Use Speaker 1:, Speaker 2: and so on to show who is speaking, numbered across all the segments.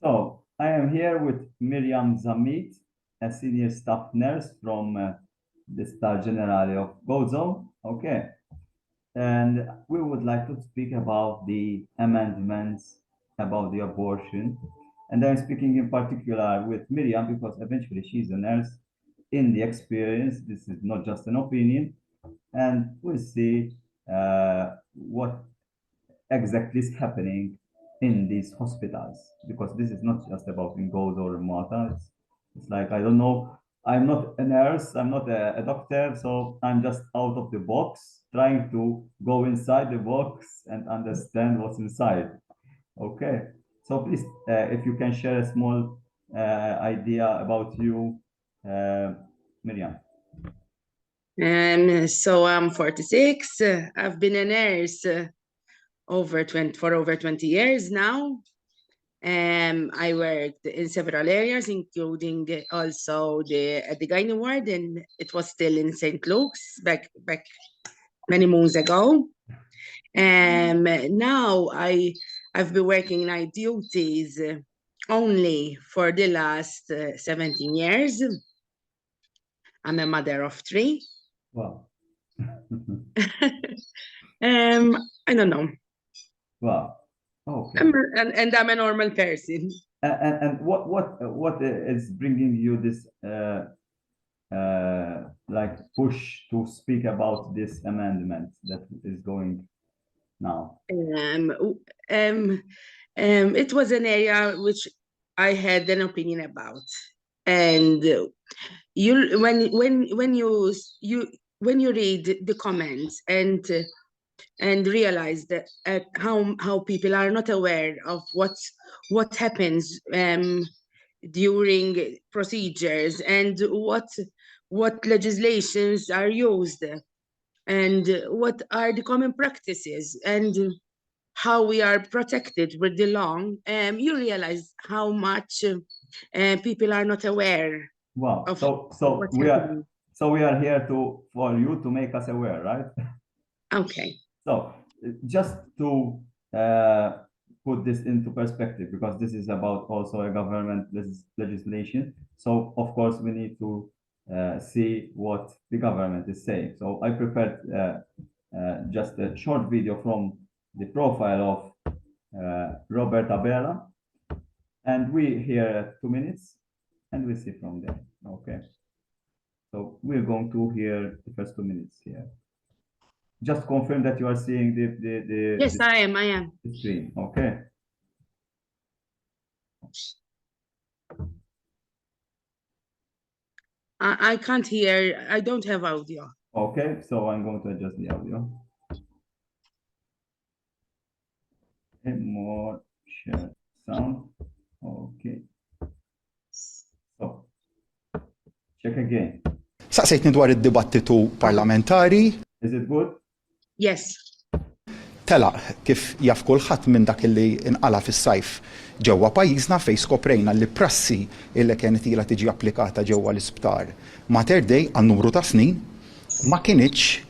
Speaker 1: So I am here with Miriam Zammit, a senior staff nurse from the Star Generale of Gozo. Okay. And we would like to speak about the amendments, about the abortion. And I'm speaking in particular with Miriam because eventually she's a nurse in the experience. This is not just an opinion. And we'll see what exactly is happening in these hospitals, because this is not just about in Gozo or Malta. It's like, I don't know, I'm not a nurse, I'm not a doctor, so I'm just out of the box, trying to go inside the box and understand what's inside. Okay, so please, if you can share a small idea about you, Miriam.
Speaker 2: So I'm 46. I've been a nurse for over 20 years now. I worked in several areas, including also at the gynae ward, and it was still in St. Luke's back many moons ago. Now I've been working night duties only for the last 17 years. I'm a mother of 3.
Speaker 1: Wow.
Speaker 2: I don't know.
Speaker 1: Wow. Okay.
Speaker 2: And I'm a normal person.
Speaker 1: And what is bringing you this like push to speak about this amendment that is going now?
Speaker 2: It was an area which I had an opinion about, and when you read the comments and realize that how people are not aware of what happens during procedures and what legislations are used and what are the common practices and how we are protected with the law, you realize how much people are not aware.
Speaker 1: Wow.
Speaker 2: Of
Speaker 1: so we are here for you to make us aware, right?
Speaker 2: Okay.
Speaker 1: So just to put this into perspective, because this is about also a government legislation. So of course we need to see what the government is saying. So I prepared just a short video from the profile of Roberta Bella, and we hear 2 minutes and we see from there. Okay. So we're going to hear the first 2 minutes here. Just confirm that you are seeing the
Speaker 2: Yes, I am.
Speaker 1: the screen. Okay.
Speaker 2: I can't hear. I don't have audio.
Speaker 1: Okay, so I'm going to adjust the audio. Okay, more share sound. Okay. So check again.
Speaker 3: Saqsejtni dwar id-dibattitu parlamentari.
Speaker 1: Is it good?
Speaker 2: Yes.
Speaker 3: Tela, kif jaf kulħadd minn dak li inqala fis-sajf ġewwa pajjiżna fejn skoprejna li prassi illi kienet ilha tiġi applikata ġewwa l-isptar Mater Dei għal numru ta' snin ma kienitx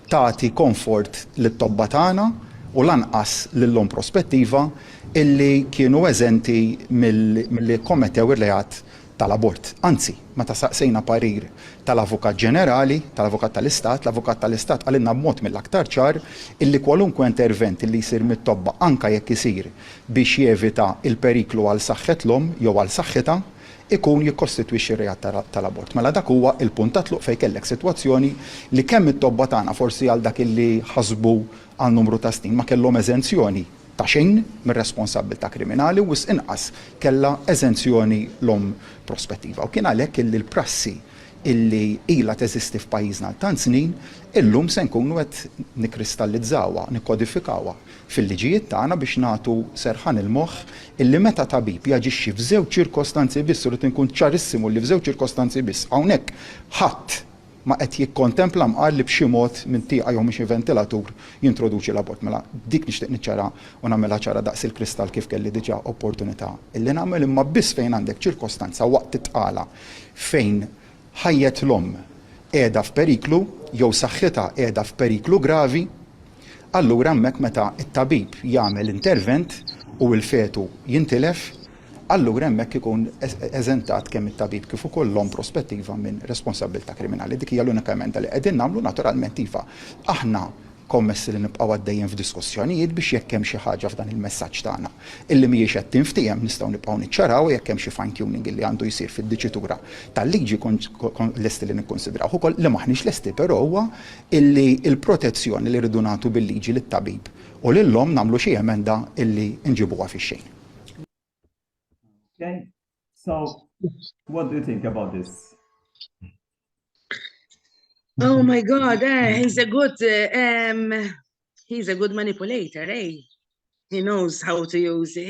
Speaker 3: tagħti komfort lit-tobba tagħna u lanqas lil-lhom prospettiva illi kienu eżenti milli kommettew ir-reat tal-abort. Anzi, meta saqsejna parir tal-Avukat Ġenerali, tal-Avukat tal-Istat, l-Avukat tal-Istat għalinna b'mod mill-aktar ċar illi kwalunkwe intervent illi jsir mit-tobba anka jekk isir biex jevita il-periklu għal saħħet l-om jew għal saħħitha ikun jikkostitwixxi reat tal-abort. Mela dak huwa il-punt ta' tluq fejn kellek sitwazzjoni li kemm it-tobba tagħna forsi għal dak illi ħasbu għal numru ta' snin ma kellhom eżenzjoni ta' xejn mir-responsabbiltà kriminali u inqas kellha eżenzjoni l-om prospettiva. U kien għalhekk illi l-prassi illi ilha teżisti f'pajjiżna tant snin, illum se nkunu qed nikkristallizzawha, nikkodifikawha fil-liġijiet tagħna biex nagħtu serħan il-moħħ illi meta tabib jaġixxi f'żewġ ċirkostanzi biss irid inkun ċarissimu li f'żewġ ċirkostanzi biss hawnhekk ħadd ma qed jikkontempla mqal li b'xi mod minn tieqa jew mhix ventilatur jintroduċi l-abort. Mela dik nixtieq niċċara u nagħmilha ċara daqs il-kristall kif kelli diġà opportunità illi nagħmel imma biss fejn għandek ċirkostanza waqt titqala fejn ħajjet l-om qiegħda f'periklu jew saħħitha qiegħda f'periklu gravi, allura hemmhekk meta t-tabib jagħmel intervent u l-fetu jintilef, allura hemmhekk ikun eżentat kemm it-tabib kif ukoll l-om prospettiva minn responsabilità kriminali. Dik hija l-unika emenda li qegħdin nagħmlu naturalment iva. Aħna kommessi li nibqgħu għaddejjin f'diskussjonijiet biex jekk hemm xi ħaġa f'dan il-messaġġ tagħna illi mhijiex qed tinftiem nistgħu nibqgħu niċċaraw jekk hemm xi fine tuning illi għandu jsir fid-diċitura tal-liġi lesti li nikkonsidraw ukoll li maħniex lesti però huwa illi l-protezzjoni li rridu nagħtu bil-liġi lit-tabib u lilhom nagħmlu xi emenda illi nġibuha fix-xejn.
Speaker 1: Okay, so what do you think about this?
Speaker 2: Oh my God, he's a good manipulator, eh? He knows how to use it.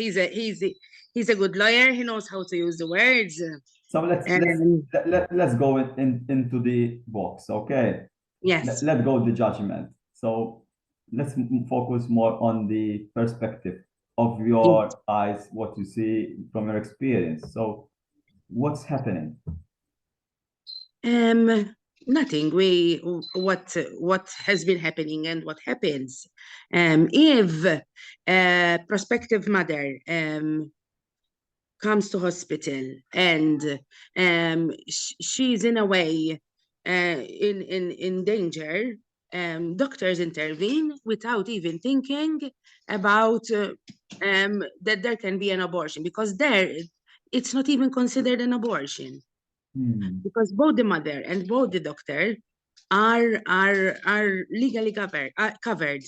Speaker 2: He's a good lawyer. He knows how to use the words.
Speaker 1: So let's go into the box, okay?
Speaker 2: Yes.
Speaker 1: Let's go the judgment. So let's focus more on the perspective of your eyes, what you see from your experience. So what's happening?
Speaker 2: Nothing. What has been happening and what happens. If a prospective mother comes to hospital and she's in a way in danger, doctors intervene without even thinking about that there can be an abortion, because it's not even considered an abortion. Because both the mother and both the doctor are legally covered.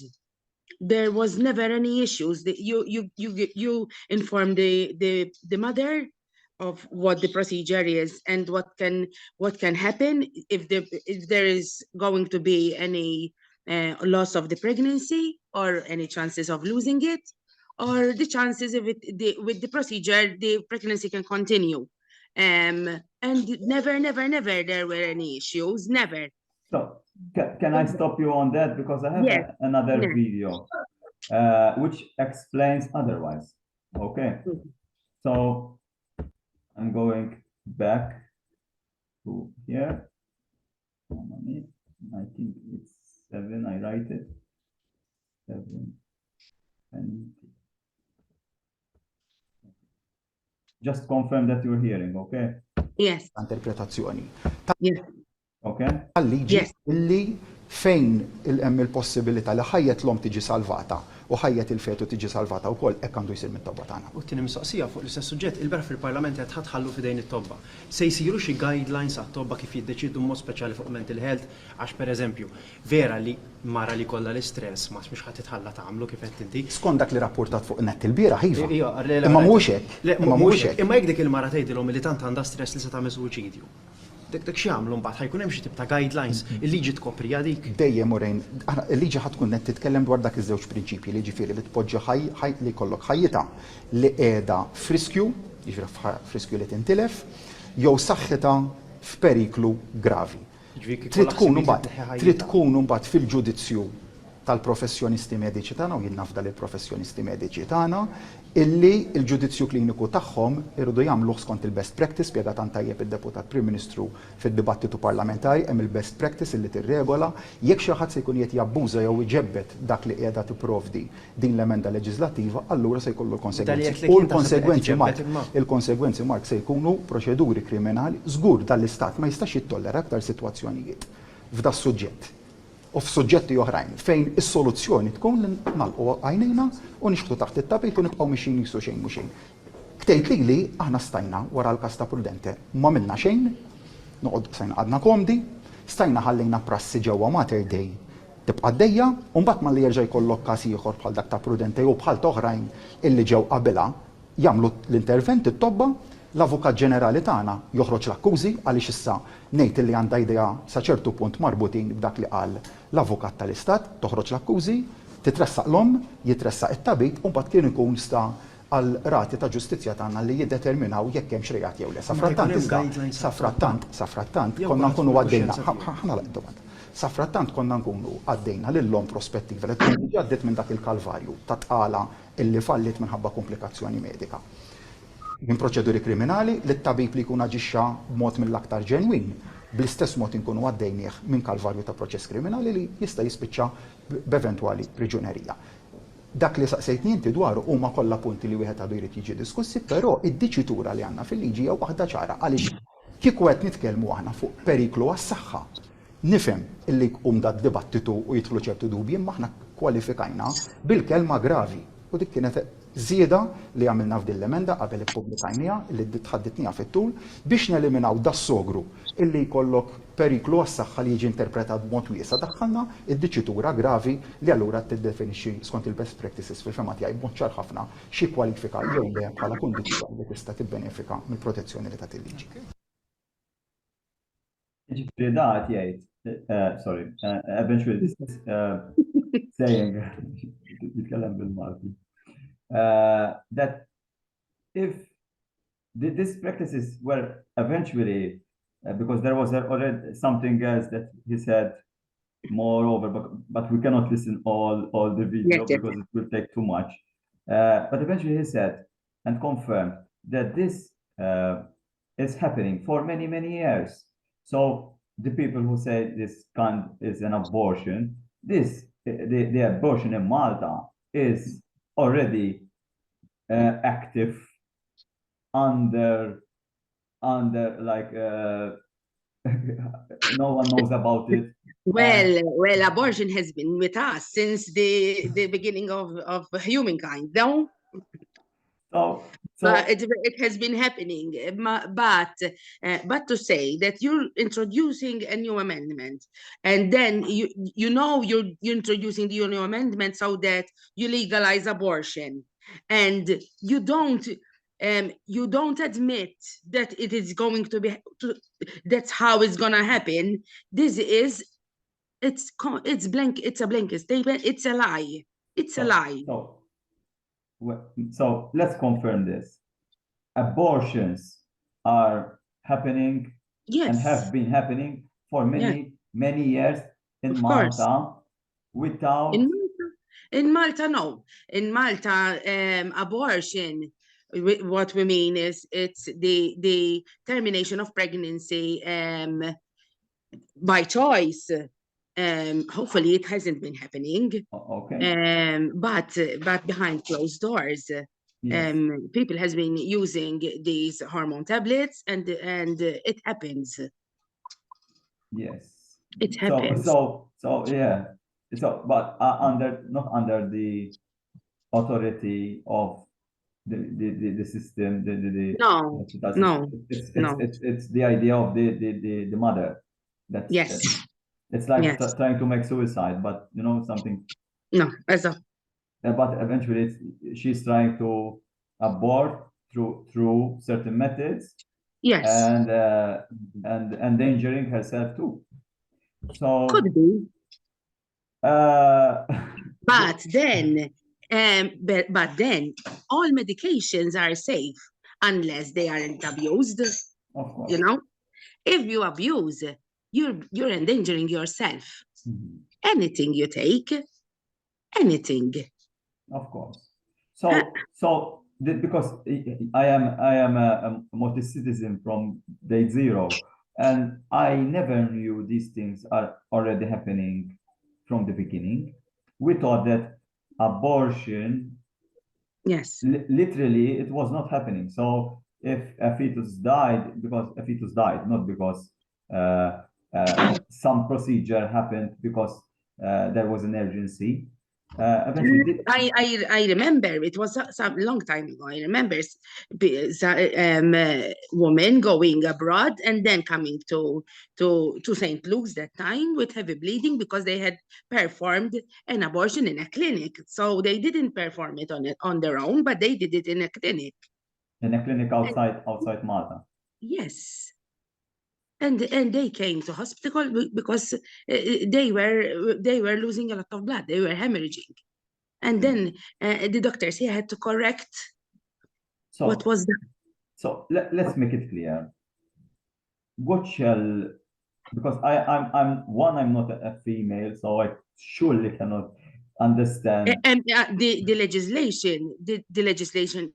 Speaker 2: There was never any issues. You inform the mother of what the procedure is and what can happen if there is going to be any loss of the pregnancy or any chances of losing it, or the chances of with the procedure the pregnancy can continue. And never there were any issues, never.
Speaker 1: So can I stop you on that, because I have another video which explains otherwise. Okay, so I'm going back to here. I think it's 7. I write it 7 and just confirm that you're hearing, okay?
Speaker 2: Yes.
Speaker 3: Interpretazzjoni.
Speaker 2: Yes.
Speaker 1: Okay.
Speaker 3: Liġi illi fejn hemm il-possibilità li ħajjet l-om tiġi salvata u ħajjet il-fetu tiġi salvata wkoll hekk għandu jsir mit-tobba tagħna.
Speaker 4: U tieni mistoqsija fuq l-istess suġġett il-bera fil-Parlament qed ħadħallu f'idejn it-tobba. Se jsiru xi guidelines għat-tobba kif jiddeċidu mod speċjali fuq mental health għax pereżempju vera li mara li kollha l-istress ma mhux ħadd titħalla tagħmlu kif qed inti.
Speaker 3: Skont dak li rapportat fuq net il-bieraħ iva. Imma mhux hekk.
Speaker 4: Imma jekk dik il-mara tgħidilhom li tant għandha stress li se tagħmel suwiċidju. Dak x'jagħmlu mbagħad ħajkun hemm xi tip ta' guidelines il-liġi tkopri dik.
Speaker 3: Dejjem urejn, il-liġi ħadd tkun qed titkellem dwar dak iż-żewġ prinċipji li ġifieri li tpoġġi li jkollok ħajjita li qiegħda f'riskju, jiġri f'riskju li tintilef, jew saħħitha f'periklu gravi. Trid tkun mbagħad fil-ġudizzju tal-professjonisti mediċi tagħna u jien nafda lill professjonisti mediċi tagħna illi il-ġudizzju kliniku tagħhom irridu jagħmluh skont il-best practice spjega tant tajjeb id-deputat Prim Ministru fid-dibattitu parlamentari hemm il-best practice illi tirregola jekk xi ħadd se jkun qed jabbuża jew iġebbed dak li qiegħda tipprovdi din l-emenda leġislattiva, allura se jkollu l-konsegwenzi. U l-konsegwenzi Mark se jkunu proċeduri kriminali żgur dal-istat ma jistax jittollera aktar sitwazzjonijiet f'da suġġett. U f'suġġetti oħrajn fejn is-soluzzjoni tkun li nagħlqu għajnejna u nixħtu taħt it-tapit u nibqgħu mixin nisu xejn mhux xejn. Ktejt li aħna stajna wara l-każ ta' Prudente ma minna xejn, noqgħod stajna għadna komdi, stajna ħallejna prassi ġewwa Mater Dei tibqa' għaddejja u mbagħad malli jerġa' jkollok każ ieħor bħal dak ta' Prudente u bħal oħrajn illi ġew qabilha jagħmlu l-intervent it-tobba. L-Avukat Ġenerali tagħna joħroġ l-akkużi għaliex issa ngħid li għandha idea sa ċertu punt marbutin b'dak li qal l-Avukat tal-Istat, toħroġ l-akkużi, titressaq l-om, jitressaq it-tabib u mbagħad kien ikun sta għal rati ta' ġustizzja tagħna li jiddeterminaw jekk hemm xrejat jew le. Safrattant konna nkunu għaddejna. Safrattant konna nkunu għaddejna lill-om prospettiva li tkun ġaddet minn dak il-kalvarju ta' tqala illi fallit minħabba komplikazzjoni medika. Minn proċeduri kriminali li t-tabib li jkun aġixxa b'mod mill-aktar ġenwin, bl-istess mod inkunu għaddejnieh minn kalvarju ta' proċess kriminali li jista' jispiċċa b'eventwali priġunerija. dak li saqsejtni inti dwaru huma kollha punti li wieħed għadu jrid jiġi diskussi, però id-diċitura li għandna fil-liġi hija waħda ċara għaliex kieku qed nitkellmu aħna fuq periklu għas-saħħa. Nifhem illi da dibattitu u jidħlu ċertu dubji, imma aħna kwalifikajna bil-kelma gravi. U dik kienet żieda li għamilna f'din l-emenda qabel ippubblikajniha li tħadditniha fit-tul biex neliminaw das-sogru illi jkollok periklu għas-saħħa li jiġi interpretat b'mod wiesa. Daħħalna id-diċitura gravi li allura tiddefinixxi skont il-best practices fil-fema tiegħi b'mod ċar ħafna xi kwalifika jew le bħala kundizzjoni li tista' tibbenefika mill-protezzjoni li tagħti il-liġi.
Speaker 1: Ġifri da għat jgħid, sorry, eventually this is saying, jitkellem bil-Malti, that if these practices were eventually, because there was already something else that he said moreover, but we cannot listen all the video because it will take too much. But eventually he said and confirmed that this is happening for many, many years. So the people who say this is an abortion, the abortion in Malta is already active under like no one knows about it.
Speaker 2: Well, abortion has been with us since the beginning of humankind, no? So it has been happening, but to say that you're introducing a new amendment, and then you're introducing the new amendment so that you legalize abortion, and you don't admit that it is going to be that's how it's gonna happen. It's a blanket statement. It's a lie. It's a lie.
Speaker 1: So let's confirm this. Abortions are happening and have been happening for many years in Malta without...
Speaker 2: In Malta, no. In Malta, abortion, what we mean is it's the termination of pregnancy by choice. Hopefully it hasn't been happening.
Speaker 1: Okay.
Speaker 2: But behind closed doors, people has been using these hormone tablets, and it happens.
Speaker 1: Yes.
Speaker 2: It happens.
Speaker 1: So yeah. So, but not under the authority of the system.
Speaker 2: No.
Speaker 1: It's the idea of the mother. It's like trying to make suicide, but you know something.
Speaker 2: No,
Speaker 1: but eventually she's trying to abort through certain methods.
Speaker 2: Yes.
Speaker 1: And endangering herself too. So
Speaker 2: could be. But then all medications are safe unless they aren't abused.
Speaker 1: Of course.
Speaker 2: You know, if you abuse, you're endangering yourself.
Speaker 1: Mm-hmm.
Speaker 2: Anything you take, anything.
Speaker 1: Of course. So because I am a Maltese citizen from day zero, and I never knew these things are already happening from the beginning. We thought that abortion, literally, it was not happening. So if a fetus died, because a fetus died, not because some procedure happened because there was an urgency.
Speaker 2: I remember it was some long time ago. I remember women going abroad and then coming to St. Luke's that time with heavy bleeding because they had performed an abortion in a clinic. So they didn't perform it on their own, but they did it in a clinic.
Speaker 1: In a clinic outside Malta.
Speaker 2: Yes. And they came to hospital because they were losing a lot of blood. They were hemorrhaging, and then the doctors here had to correct what was that.
Speaker 1: So let's make it clear. Because I'm not a female, so I surely cannot understand.
Speaker 2: And the legislation,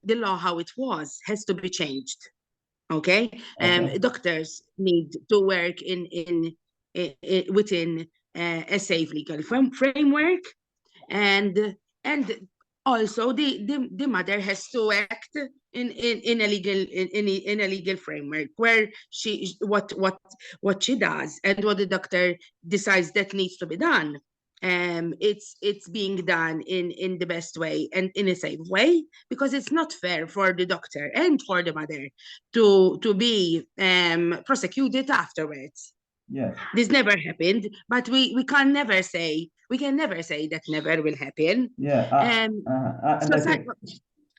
Speaker 2: the law how it was has to be changed. Okay. Doctors need to work within a safe legal framework, and also the mother has to act in a legal framework where what she does and what the doctor decides that needs to be done. It's being done in the best way and in a safe way, because it's not fair for the doctor and for the mother to be prosecuted afterwards.
Speaker 1: Yes.
Speaker 2: This never happened, but we can never say that never will happen.
Speaker 1: Yeah. And I think,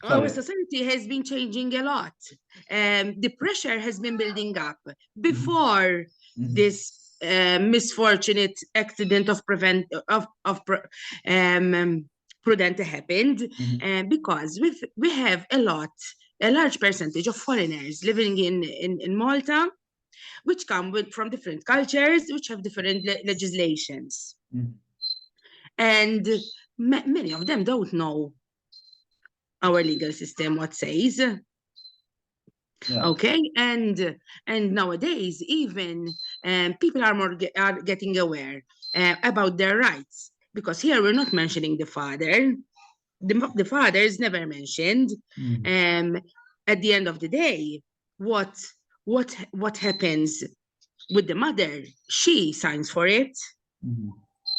Speaker 2: Our
Speaker 1: sorry.
Speaker 2: society has been changing a lot. The pressure has been building up before this misfortunate accident of Prudente happened, because we have a large percentage of foreigners living in Malta, which come from different cultures, which have different legislations. And many of them don't know our legal system what says.
Speaker 1: Yeah.
Speaker 2: Okay, and nowadays even people are getting aware about their rights, because here we're not mentioning the father. The father is never mentioned. At the end of the day, what happens with the mother? She signs for it.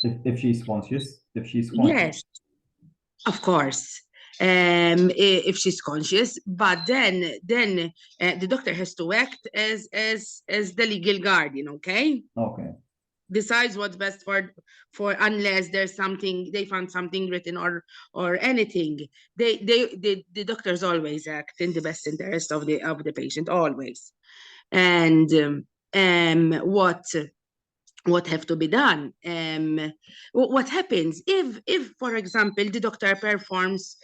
Speaker 1: If she's conscious,
Speaker 2: Yes, of course. If she's conscious, but then the doctor has to act as the legal guardian. Okay.
Speaker 1: Okay.
Speaker 2: Decides what's best for unless there's something they found something written or anything. The doctors always act in the best interest of the patient, always. And what have to be done? What happens if, for example, the doctor performs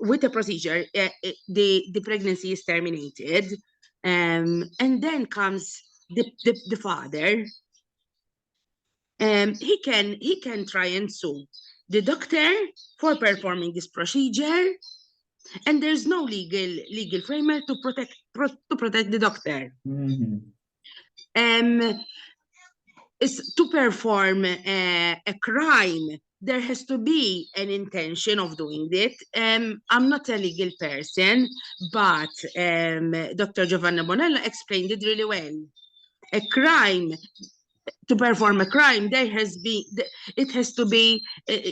Speaker 2: with a procedure, the pregnancy is terminated, and then comes the father. He can try and sue the doctor for performing this procedure, and there's no legal framework to protect the doctor. Is to perform a crime, there has to be an intention of doing it. I'm not a legal person, but Dr. Giovanna Bonello explained it really well. A crime, to perform a crime, it has to be,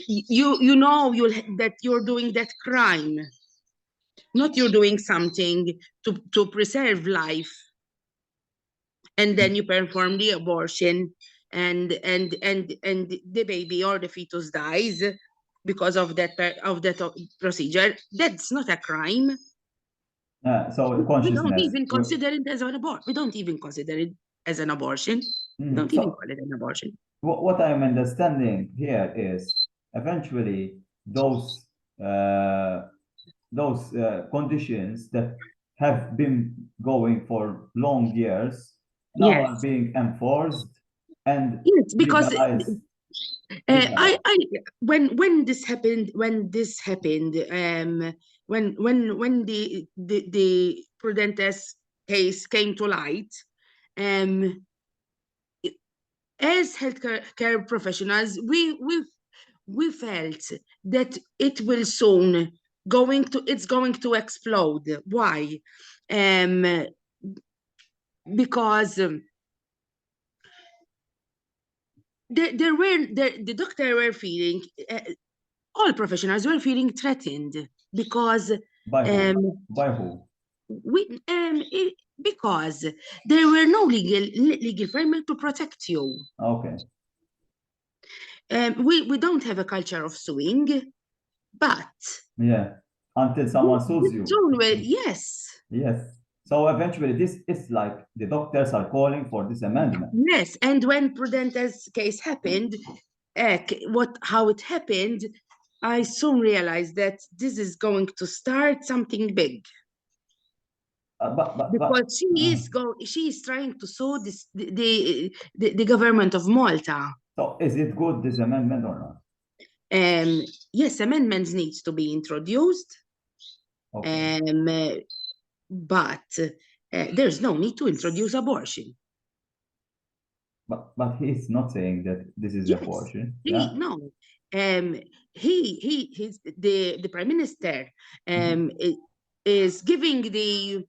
Speaker 2: you know that you're doing that crime, not you're doing something to preserve life, and then you perform the abortion, and the baby or the fetus dies because of that procedure. That's not a crime.
Speaker 1: So consciousness.
Speaker 2: We don't even consider it as an abort. We don't even consider it as an abortion. Don't even call it an abortion.
Speaker 1: What I'm understanding here is eventually those conditions that have been going for long years now are being enforced and
Speaker 2: yes, because
Speaker 1: legalized.
Speaker 2: When this happened, when the Prudentes case came to light, as healthcare professionals, we felt that it will soon it's going to explode. Why? Because the doctor were feeling, all professionals were feeling threatened because
Speaker 1: by who?
Speaker 2: Because there were no legal framework to protect you.
Speaker 1: Okay.
Speaker 2: We don't have a culture of suing, but
Speaker 1: until someone sues you.
Speaker 2: Yes.
Speaker 1: Yes. So eventually, this is like the doctors are calling for this amendment.
Speaker 2: Yes, and when Prudente's case happened, how it happened, I soon realized that this is going to start something big. Because she is trying to sue the government of Malta.
Speaker 1: So is it good, this amendment, or not?
Speaker 2: Yes, amendments needs to be introduced. Okay. But there's no need to introduce abortion.
Speaker 1: But he's not saying that this is abortion.
Speaker 2: No, the Prime Minister is giving the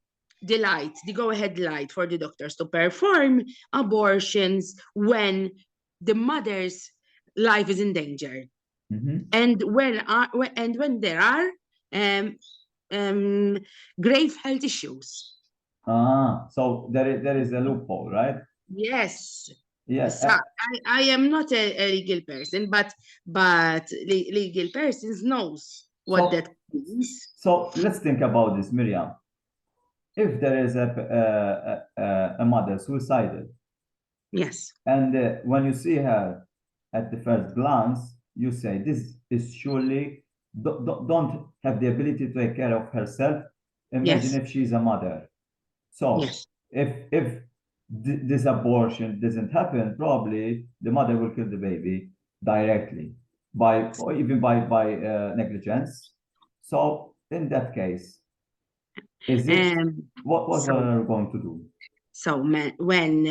Speaker 2: light, the go-ahead light for the doctors to perform abortions when the mother's life is in danger, and when there are grave health issues.
Speaker 1: So there is a loophole, right?
Speaker 2: Yes.
Speaker 1: Yes.
Speaker 2: So I am not a legal person, but legal persons knows what that means.
Speaker 1: So let's think about this, Miriam. If there is a mother suicidal,
Speaker 2: yes,
Speaker 1: and when you see her at the first glance, you say this is surely don't have the ability to take care of herself. Imagine if she's a mother. So if this abortion doesn't happen, probably the mother will kill the baby directly or even by negligence. So in that case, is it what are we going to do?
Speaker 2: So when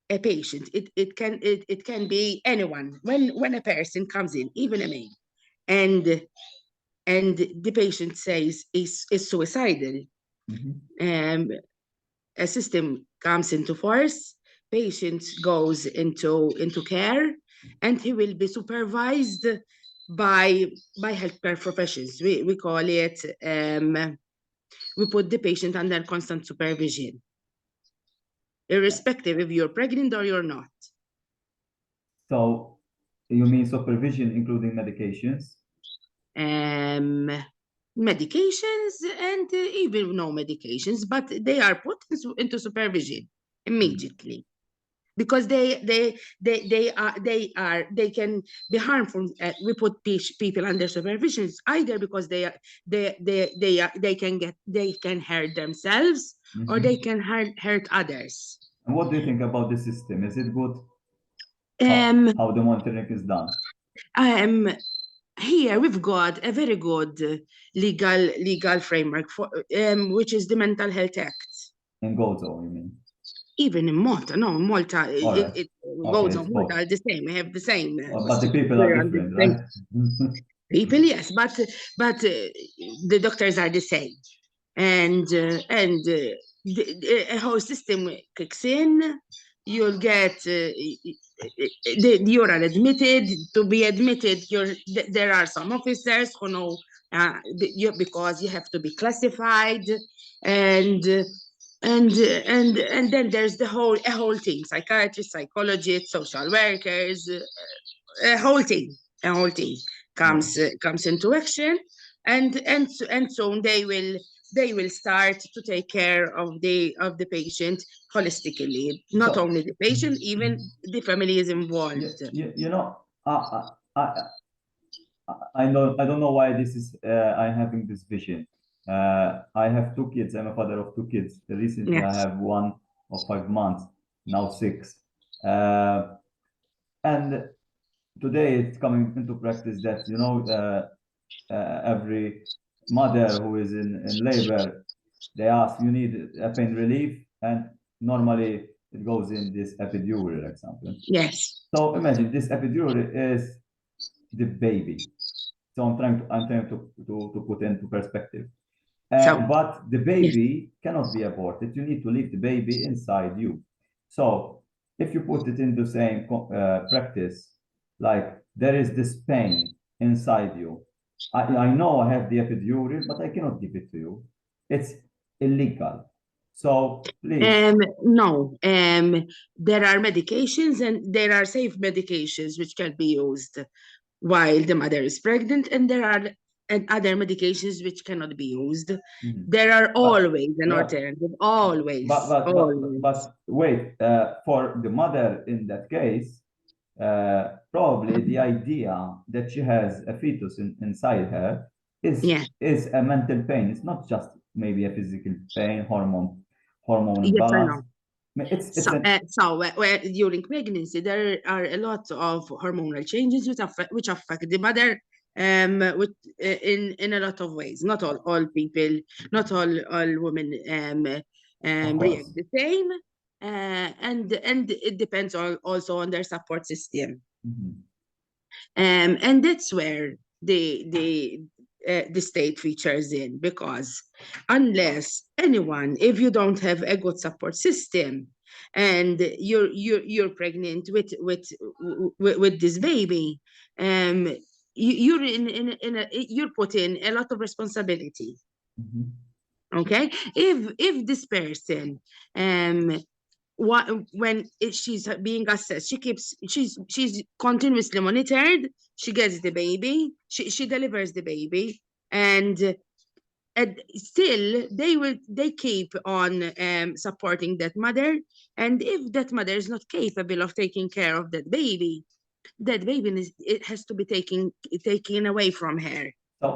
Speaker 2: a patient, it can be anyone. When a person comes in, even a male, and the patient says is suicidal, a system comes into force, patient goes into care, and he will be supervised by healthcare professions. We call it, we put the patient under constant supervision, irrespective if you're pregnant or you're not.
Speaker 1: So you mean supervision including medications?
Speaker 2: Medications and even no medications, but they are put into supervision immediately, because they can be harmful. We put people under supervision either because they can hurt themselves, or they can hurt others.
Speaker 1: And what do you think about the system? Is it good? How the monitoring is done?
Speaker 2: Here we've got a very good legal framework for which is the Mental Health Act.
Speaker 1: In Gozo, you mean?
Speaker 2: Even in Malta, no, Malta, it goes on Malta are the same. We have the same.
Speaker 1: But the people are different, right?
Speaker 2: People, yes, but the doctors are the same, and a whole system kicks in. You'll get you are admitted. To be admitted, there are some officers who know because you have to be classified, and then there's a whole team: psychiatrists, psychologists, social workers, a whole team comes into action, and soon they will start to take care of the patient holistically. Not only the patient, even the family is involved.
Speaker 1: You know, I don't know why this is. I'm having this vision. I have 2 kids. I'm a father of 2 kids. Recently, I have one of 5 months, now 6. And today it's coming into practice that, you know, every mother who is in labor, they ask, you need a pain relief, and normally it goes in this epidural example.
Speaker 2: Yes.
Speaker 1: So imagine this epidural is the baby. So I'm trying to put into perspective. But the baby cannot be aborted. You need to leave the baby inside you. So if you put it in the same practice, like there is this pain inside you. I know I have the epidural, but I cannot give it to you. It's illegal. So please.
Speaker 2: No, there are medications, and there are safe medications which can be used while the mother is pregnant, and there are other medications which cannot be used. There are always an alternative, always.
Speaker 1: But wait, for the mother in that case, probably the idea that she has a fetus inside her is a mental pain. It's not just maybe a physical pain, hormone imbalance.
Speaker 2: During pregnancy, there are a lot of hormonal changes which affect the mother in a lot of ways. Not all people, not all women react the same, and it depends also on their support system. And that's where the state features in, because unless anyone, if you don't have a good support system and you're pregnant with this baby, you're put in a lot of responsibility. Okay, if this person when she's being assessed, she's continuously monitored, she gets the baby, she delivers the baby, and still they keep on supporting that mother. And if that mother is not capable of taking care of that baby it has to be taken away from her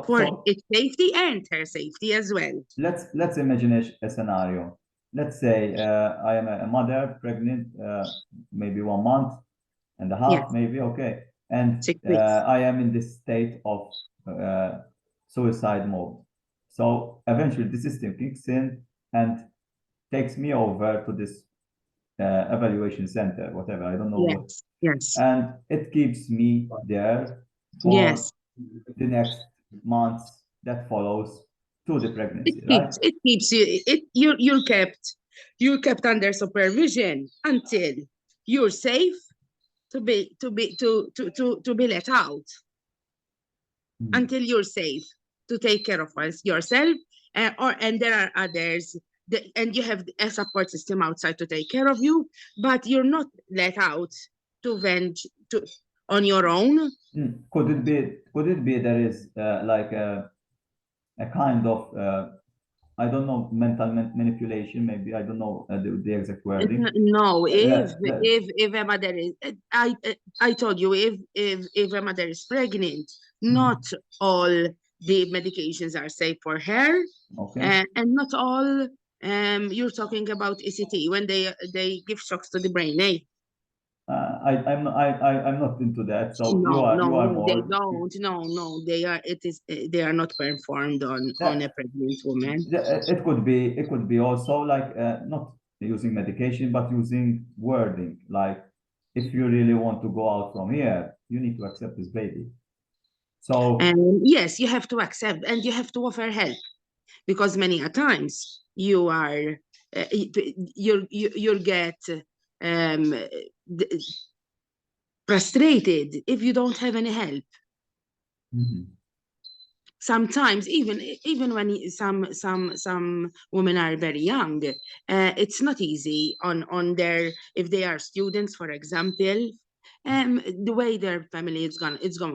Speaker 2: for its safety and her safety as well.
Speaker 1: Let's imagine a scenario. Let's say I am a mother, pregnant, maybe 1 month and a half,
Speaker 2: Yes.
Speaker 1: maybe, okay. And
Speaker 2: 6 weeks.
Speaker 1: I am in this state of suicide mode. So eventually the system kicks in and takes me over to this evaluation center, whatever, I don't know what.
Speaker 2: Yes.
Speaker 1: And it keeps me there for
Speaker 2: Yes.
Speaker 1: the next months that follows to the pregnancy,
Speaker 2: It keeps you, you're kept under supervision until you're safe to be let out, until you're safe to take care of yourself, and there are others and you have a support system outside to take care of you, but you're not let out to vent on your own.
Speaker 1: Could it be there is like a kind of I don't know, mental manipulation, maybe, I don't know the exact wording.
Speaker 2: No, if a mother is, I told you, if a mother is pregnant, not all the medications are safe for her,
Speaker 1: okay.
Speaker 2: And not all. You're talking about ECT when they give shocks to the brain, eh?
Speaker 1: I'm not into that. So
Speaker 2: No,
Speaker 1: you are more.
Speaker 2: they don't. No, they are not performed on a pregnant woman.
Speaker 1: It could be also like not using medication, but using wording. Like, if you really want to go out from here, you need to accept this baby. So
Speaker 2: yes, you have to accept and you have to offer help, because many a times you are you get frustrated if you don't have any help. Sometimes even when some women are very young, it's not easy on their, if they are students, for example, the way their family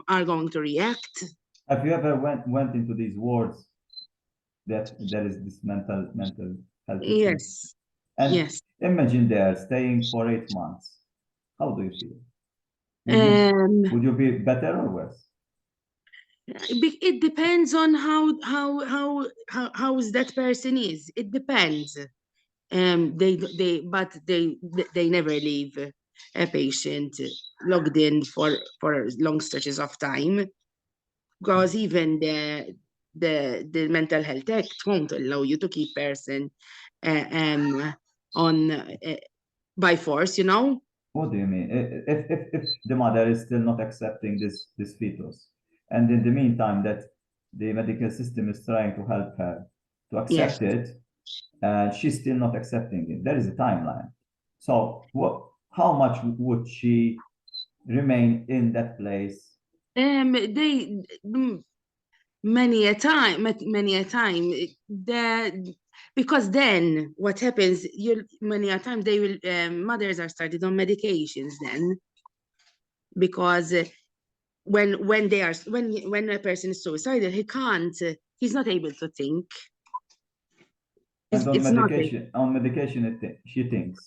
Speaker 2: are going to react.
Speaker 1: Have you ever went into these wards that there is this mental health issue?
Speaker 2: Yes.
Speaker 1: And
Speaker 2: yes.
Speaker 1: Imagine they're staying for 8 months. How do you feel? Would you be better or worse?
Speaker 2: It depends on how that person is. It depends. They never leave a patient logged in for long stretches of time, because even the Mental Health Act won't allow you to keep person on by force, you know.
Speaker 1: What do you mean? If the mother is still not accepting this fetus, and in the meantime that the medical system is trying to help her to accept it, and she's still not accepting it, there is a timeline. So how much would she remain in that place?
Speaker 2: Many a time that, because then what happens, many a time they will mothers are started on medications then, because when a person is suicidal, he's not able to think.
Speaker 1: And on medication she thinks.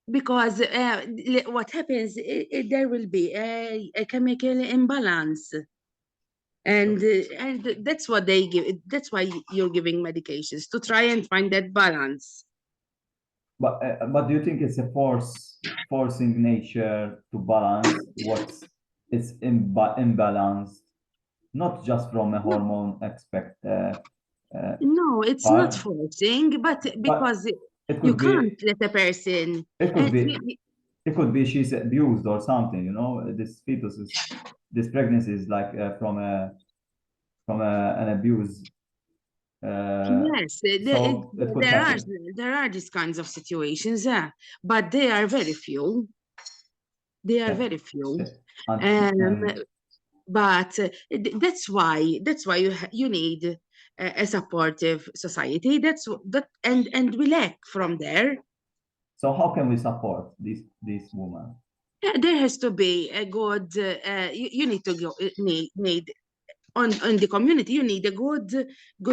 Speaker 2: Because what happens, there will be a chemical imbalance, and that's what they give. That's why you're giving medications, to try and find that balance.
Speaker 1: But do you think it's a forcing nature to balance it's imbalanced, not just from a hormone aspect?
Speaker 2: No, it's not forcing, but because you can't let a person.
Speaker 1: It it could be she's abused or something, you know, this fetus is, this pregnancy is like from an abuse.
Speaker 2: Yes,
Speaker 1: So it could happen.
Speaker 2: there are these kinds of situations, yeah, but they are very few. They are
Speaker 1: Yeah.
Speaker 2: very few.
Speaker 1: And
Speaker 2: But that's why you need a supportive society. And we lack from there.
Speaker 1: so how can we support these women?
Speaker 2: There has to be a good. You need to go. Need on the community. You need a good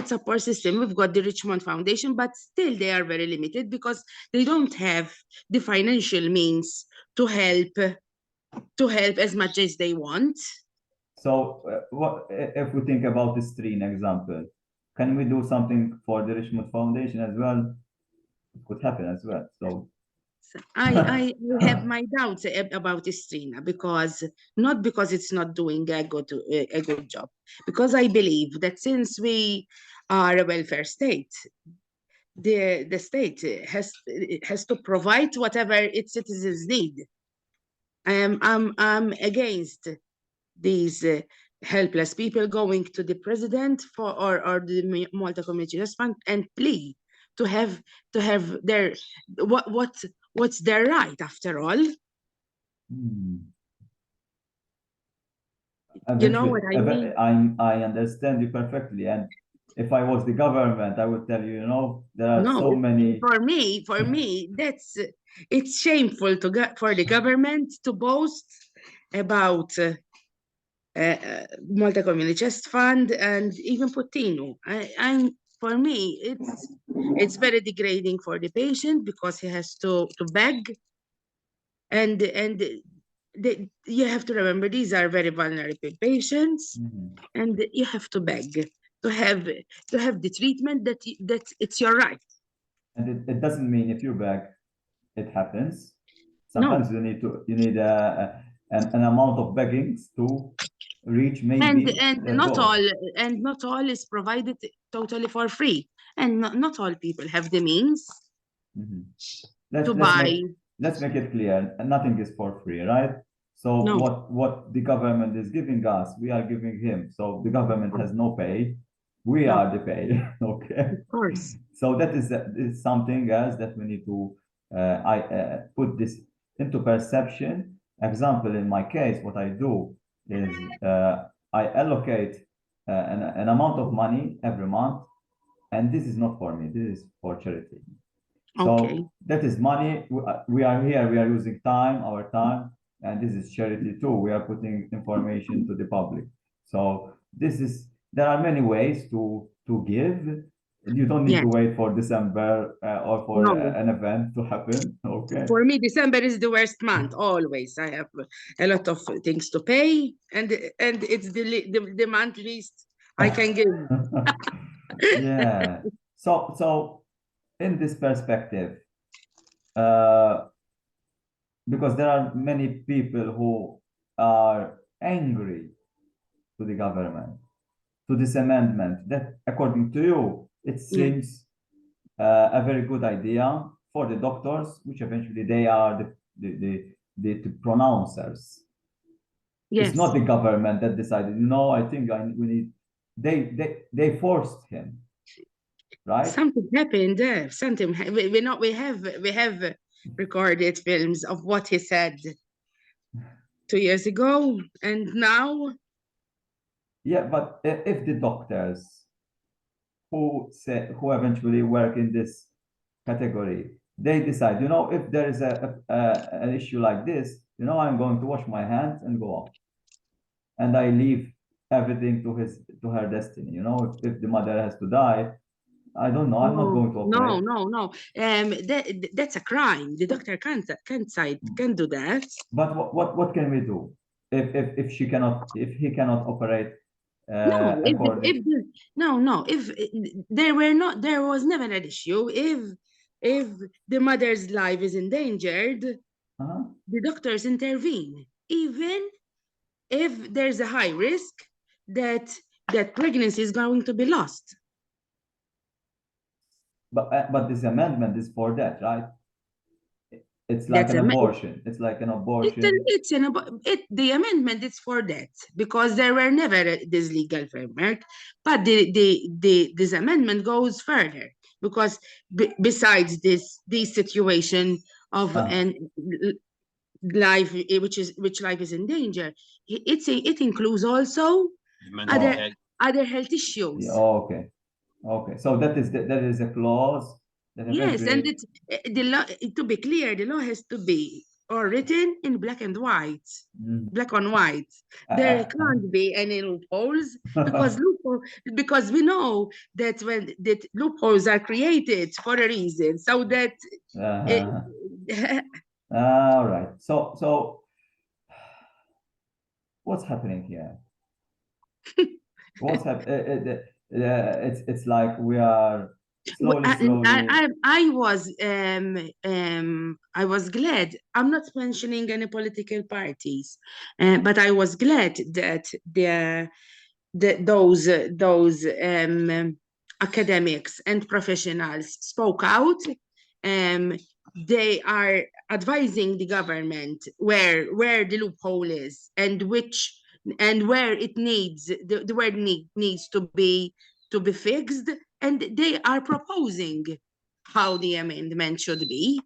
Speaker 2: support system. We've got the Richmond Foundation, but still they are very limited because they don't have the financial means to help as much as they want.
Speaker 1: So what if we think about the stream example? Can we do something for the Richmond Foundation as well? It could happen as well. So
Speaker 2: I have my doubts about Istrina not because it's not doing a good job, because I believe that since we are a welfare state, the state has to provide whatever its citizens need. I'm against these helpless people going to the president or the Malta Community Justice Fund and plea to have their what's their right after all. You know what I mean?
Speaker 1: I understand you perfectly, and if I was the government, I would tell you, you know, there are so many.
Speaker 2: For me, it's shameful for the government to boast about Malta Community Chest Fund and even Puttino. For me, it's very degrading for the patient because he has to beg, and you have to remember these are very vulnerable patients, and you have to beg to have the treatment that it's your right.
Speaker 1: And it doesn't mean if you beg, it happens. Sometimes you need an amount of beggings to reach maybe
Speaker 2: and not all is provided totally for free, and not all people have the means to buy.
Speaker 1: Let's make it clear, nothing is for free, right? So what the government is giving us, we are giving him. So the government has no pay, we are the pay. Okay,
Speaker 2: of course.
Speaker 1: So that is something else that we need to put this into perception. Example, in my case, what I do is I allocate an amount of money every month, and this is not for me, this is for charity. So that is money. We are here, we are using our time, and this is charity too. We are putting information to the public. So there are many ways to give. You don't need to wait for December or for an event to happen. Okay.
Speaker 2: For me, December is the worst month. Always, I have a lot of things to pay, and it's the month least I can give.
Speaker 1: Yeah. So in this perspective, because there are many people who are angry to the government, to this amendment, that according to you, it seems a very good idea for the doctors, which eventually they are the pronouncers. Yes. It's not the government that decided, you know, I think we need, they forced him, right?
Speaker 2: Something happened there. Something we have recorded films of what he said 2 years ago, and now.
Speaker 1: Yeah, but if the doctors who eventually work in this category, they decide, you know, if there is an issue like this, you know, I'm going to wash my hands and go off, and I leave everything to her destiny. You know, if the mother has to die, I don't know. I'm not going to operate.
Speaker 2: No. That's a crime. The doctor can't do that.
Speaker 1: But what can we do if he cannot operate?
Speaker 2: If there was never an issue. If the mother's life is endangered, the doctors intervene, even if there's a high risk that pregnancy is going to be lost.
Speaker 1: But this amendment is for that, right? It's like
Speaker 2: That's
Speaker 1: an
Speaker 2: a
Speaker 1: abortion. It's like an abortion.
Speaker 2: the amendment is for that, because there were never this legal framework, but this amendment goes further, because besides this situation of life, which life is in danger, it includes also other health issues.
Speaker 1: Yeah, okay. Okay. So that is a clause that
Speaker 2: Yes, and
Speaker 1: eventually.
Speaker 2: it's the law. To be clear, the law has to be or written in black and white, black on white. There can't be any loopholes, because we know that when that loopholes are created for a reason, so that
Speaker 1: All right. So what's happening here? What's happening? It's like we are slowly.
Speaker 2: I was glad. I'm not mentioning any political parties, but I was glad that those academics and professionals spoke out. They are advising the government where the loophole is, and where it needs the word needs to be fixed, and they are proposing how the amendment should be.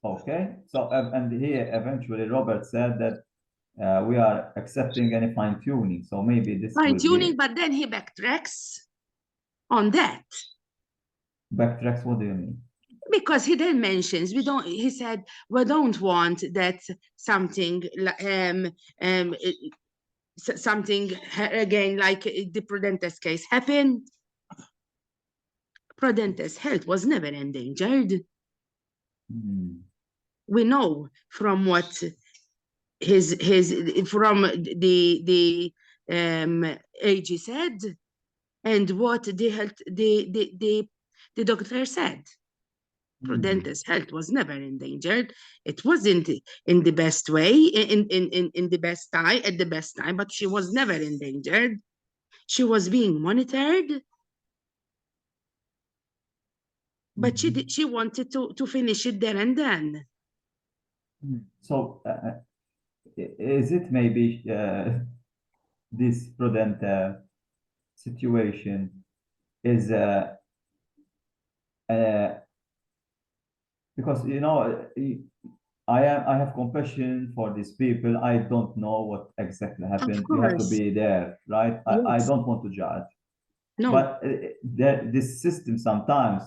Speaker 1: Okay. So and here eventually Robert said that we are accepting any fine tuning. So maybe this
Speaker 2: Fine
Speaker 1: will
Speaker 2: tuning,
Speaker 1: be.
Speaker 2: but then he backtracks on that.
Speaker 1: Backtracks, what do you mean?
Speaker 2: Because he then mentions he said we don't want that something something again like the Prudentes case happened. Prudentes' health was never endangered. We know from what from the AG said, and what the doctor said. Prudentes' health was never endangered. It wasn't in the best way, in the best time, at the best time, but she was never endangered. She was being monitored, but she wanted to finish it there and then.
Speaker 1: So is it maybe this Prudente situation is because I have compassion for these people. I don't know what exactly happened. You have to be there, right?
Speaker 2: Yes.
Speaker 1: I don't want to judge.
Speaker 2: No.
Speaker 1: But this system sometimes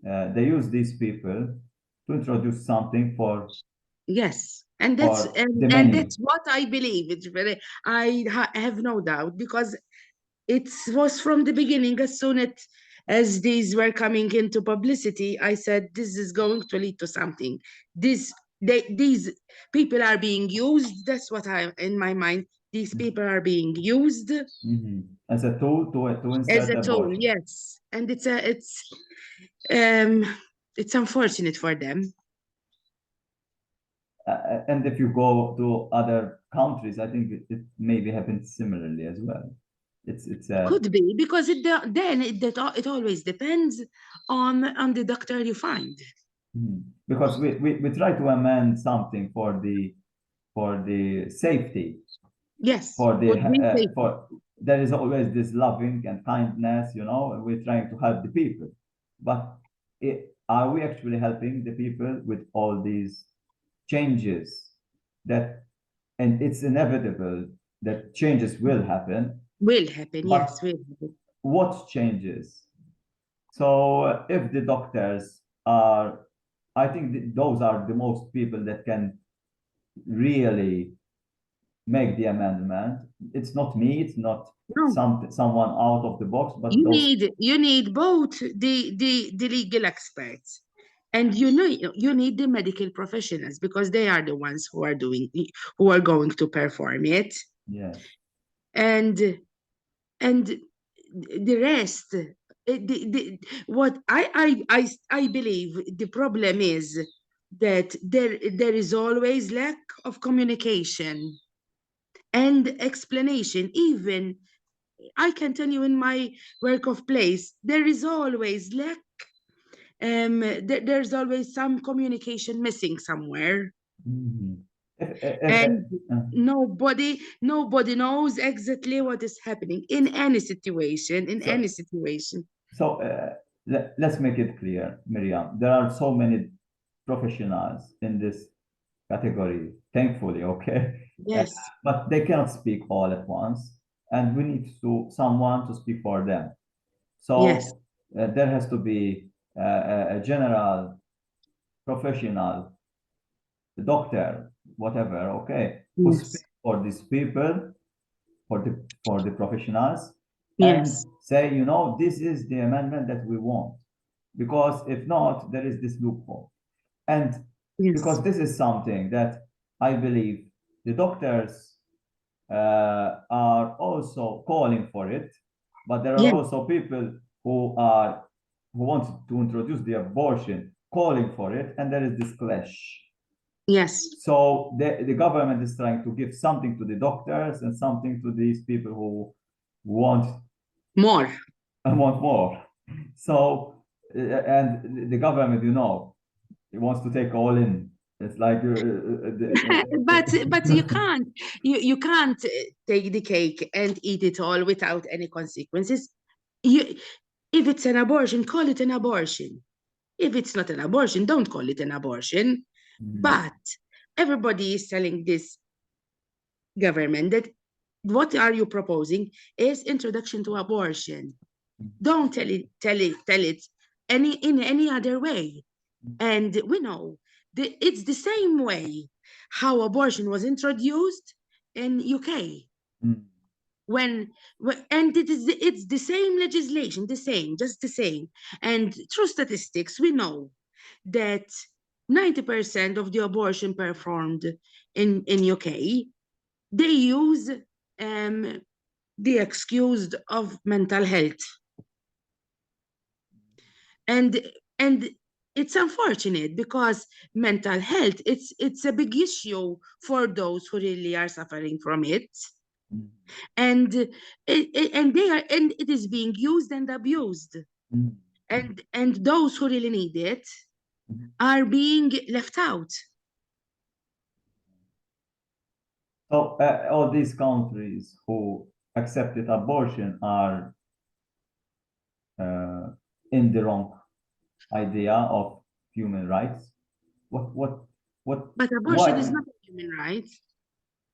Speaker 1: they use these people to introduce something for.
Speaker 2: Yes, and that's what I believe. I have no doubt, because it was from the beginning. As soon as these were coming into publicity, I said this is going to lead to something. These people are being used. That's what in my mind. These people are being used
Speaker 1: as a tool to insert
Speaker 2: as a tool.
Speaker 1: abortion.
Speaker 2: Yes, and it's unfortunate for them.
Speaker 1: And if you go to other countries, I think it maybe happens similarly as well. It's
Speaker 2: could be, because it always depends on the doctor you find.
Speaker 1: Because we try to amend something for the safety.
Speaker 2: Yes.
Speaker 1: For there is always this loving and kindness, we're trying to help the people, but are we actually helping the people with all these changes and it's inevitable that changes will happen.
Speaker 2: Yes, will happen.
Speaker 1: What changes? So if the doctors are, I think those are the most people that can really make the amendment. It's not me, it's not someone out of the box, but
Speaker 2: you need both the legal experts, and you need the medical professionals, because they are the ones who are going to perform it.
Speaker 1: Yes.
Speaker 2: And the rest, what I believe the problem is that there is always lack of communication and explanation. Even I can tell you, in my work of place, there is always lack there's always some communication missing somewhere.
Speaker 1: Mhm.
Speaker 2: And
Speaker 1: Uh,
Speaker 2: nobody knows exactly what is happening in any situation,
Speaker 1: So let's make it clear, Miriam. There are so many professionals in this category, thankfully, okay?
Speaker 2: Yes,
Speaker 1: But they cannot speak all at once, and we need someone to speak for them. So
Speaker 2: yes,
Speaker 1: there has to be a general professional, doctor, whatever, okay, who speak
Speaker 2: yes,
Speaker 1: for these people, for the professionals, and
Speaker 2: yes,
Speaker 1: say, you know, this is the amendment that we want. Because if not, there is this loophole. And
Speaker 2: yes,
Speaker 1: because this is something that I believe the doctors are also calling for it, but there are
Speaker 2: yes,
Speaker 1: also people who want to introduce the abortion calling for it, and there is this clash.
Speaker 2: yes,
Speaker 1: So the government is trying to give something to the doctors and something to these people who want
Speaker 2: more.
Speaker 1: want more. So and the government, you know, it wants to take all in. It's like
Speaker 2: But you can't take the cake and eat it all without any consequences. If it's an abortion, call it an abortion. If it's not an abortion, don't call it an abortion. But everybody is telling this government that what are you proposing is introduction to abortion. Don't tell it in any other way. And we know it's the same way how abortion was introduced in UK. when and it's the same legislation, just the same. And through statistics, we know that 90% of the abortion performed in UK, they use the excuse of mental health. And it's unfortunate because mental health, it's a big issue for those who really are suffering from it. And it is being used and abused. And those who really need it are being left out.
Speaker 1: So all these countries who accepted abortion are in the wrong idea of human rights. What?
Speaker 2: But abortion
Speaker 1: Why?
Speaker 2: is not a human right.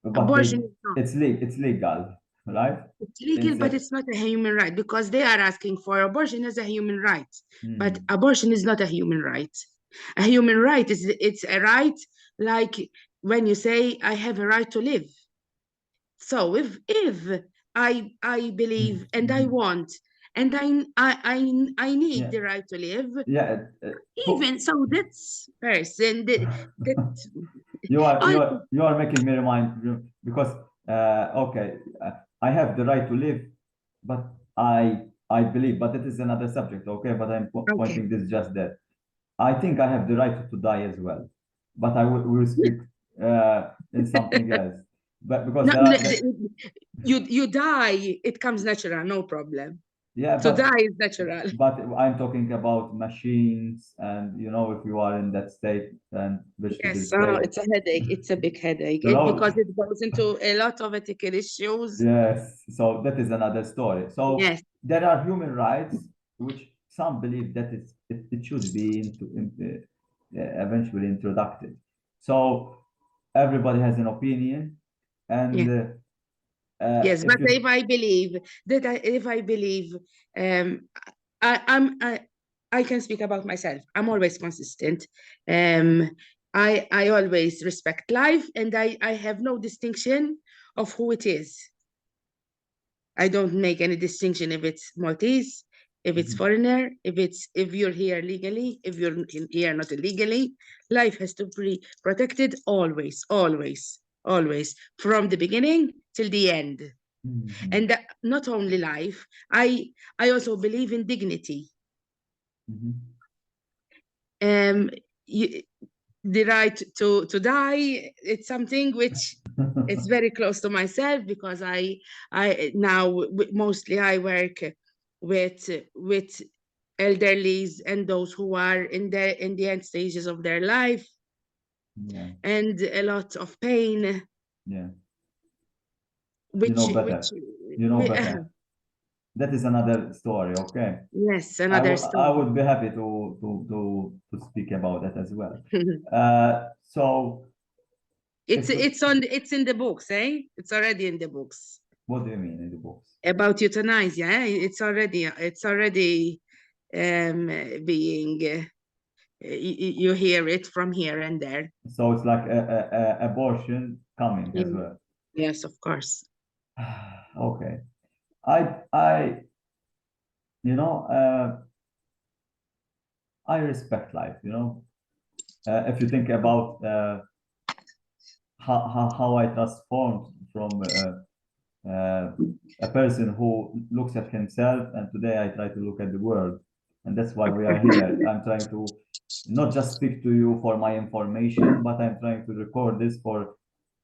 Speaker 1: But
Speaker 2: Abortion is not.
Speaker 1: it's legal, right?
Speaker 2: It's legal, but it's not a human right because they are asking for abortion as a human right. But abortion is not a human right. A human right it's a right like when you say I have a right to live. So if I believe and I want and I need the right to live,
Speaker 1: Yeah.
Speaker 2: even so that's person that
Speaker 1: You
Speaker 2: all
Speaker 1: are making me remind because okay, I have the right to live, but I believe, but that is another subject, okay? But I'm
Speaker 2: okay.
Speaker 1: pointing this just that I think I have the right to die as well, but I will speak in something else. But because
Speaker 2: No,
Speaker 1: there
Speaker 2: you die, it comes natural, no problem.
Speaker 1: yeah,
Speaker 2: To die is natural.
Speaker 1: but I'm talking about machines, and you know, if you are in that state and vegetable
Speaker 2: Yes,
Speaker 1: state,
Speaker 2: it's a headache. It's a big headache
Speaker 1: you know,
Speaker 2: because it goes into a lot of ethical issues.
Speaker 1: yes. So that is another story. So
Speaker 2: Yes.
Speaker 1: there are human rights which some believe that it should be eventually introduced. So everybody has an opinion, and
Speaker 2: Yeah. Yes, but if I believe that if I believe I can speak about myself. I'm always consistent. I always respect life, and I have no distinction of who it is. I don't make any distinction if it's Maltese, if it's foreigner, if you're here legally, if you're here not illegally. Life has to be protected always, always, always, from the beginning till the end. And not only life, I also believe in dignity. The right to die, it's something which it's very close to myself because I now mostly I work with elderlies and those who are in the end stages of their life,
Speaker 1: Yeah,
Speaker 2: and a lot of pain,
Speaker 1: yeah.
Speaker 2: which
Speaker 1: You know better.
Speaker 2: which
Speaker 1: You know
Speaker 2: we,
Speaker 1: better. That is another story, okay?
Speaker 2: yes, another
Speaker 1: I
Speaker 2: story.
Speaker 1: would be happy to speak about that as well. So
Speaker 2: It's in the books, eh? It's already in the books
Speaker 1: what do you mean in the books?
Speaker 2: about euthanasia. Eh? It's already being you hear it from here and there.
Speaker 1: So it's like a abortion coming as
Speaker 2: Yeah.
Speaker 1: well.
Speaker 2: Yes, of course.
Speaker 1: Okay. I you know I respect life, you know. If you think about how I transformed from a person who looks at himself, and today I try to look at the world, and that's why we are here. I'm trying to not just speak to you for my information, but I'm trying to record this for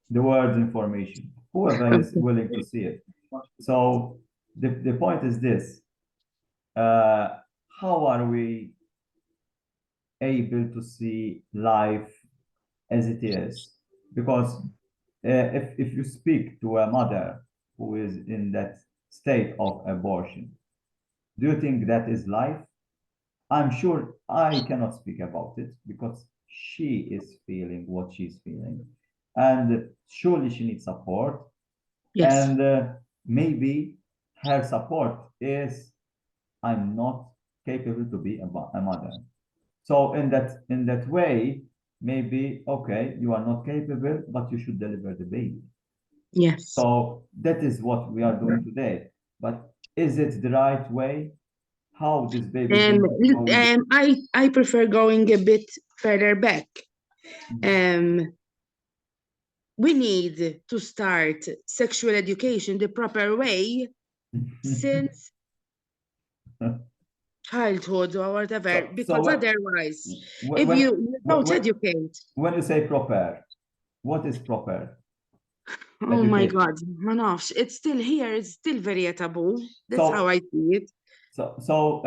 Speaker 1: the world's information, whoever is willing to see it. So the point is this: how are we able to see life as it is? Because if you speak to a mother who is in that state of abortion, do you think that is life? I'm sure I cannot speak about it because she is feeling what she's feeling. And surely she needs support.
Speaker 2: Yes.
Speaker 1: And maybe her support is I'm not capable to be a mother. So in that way, maybe okay, you are not capable, but you should deliver the baby.
Speaker 2: Yes.
Speaker 1: So that is what we are doing today. But is it the right way? How this baby is going to
Speaker 2: I prefer going a bit further back. We need to start sexual education the proper way since childhood or whatever, because otherwise, if you don't educate.
Speaker 1: When you say proper, what is proper?
Speaker 2: Oh my God, Manaf, it's still here. It's still very taboo. That's how I see it.
Speaker 1: So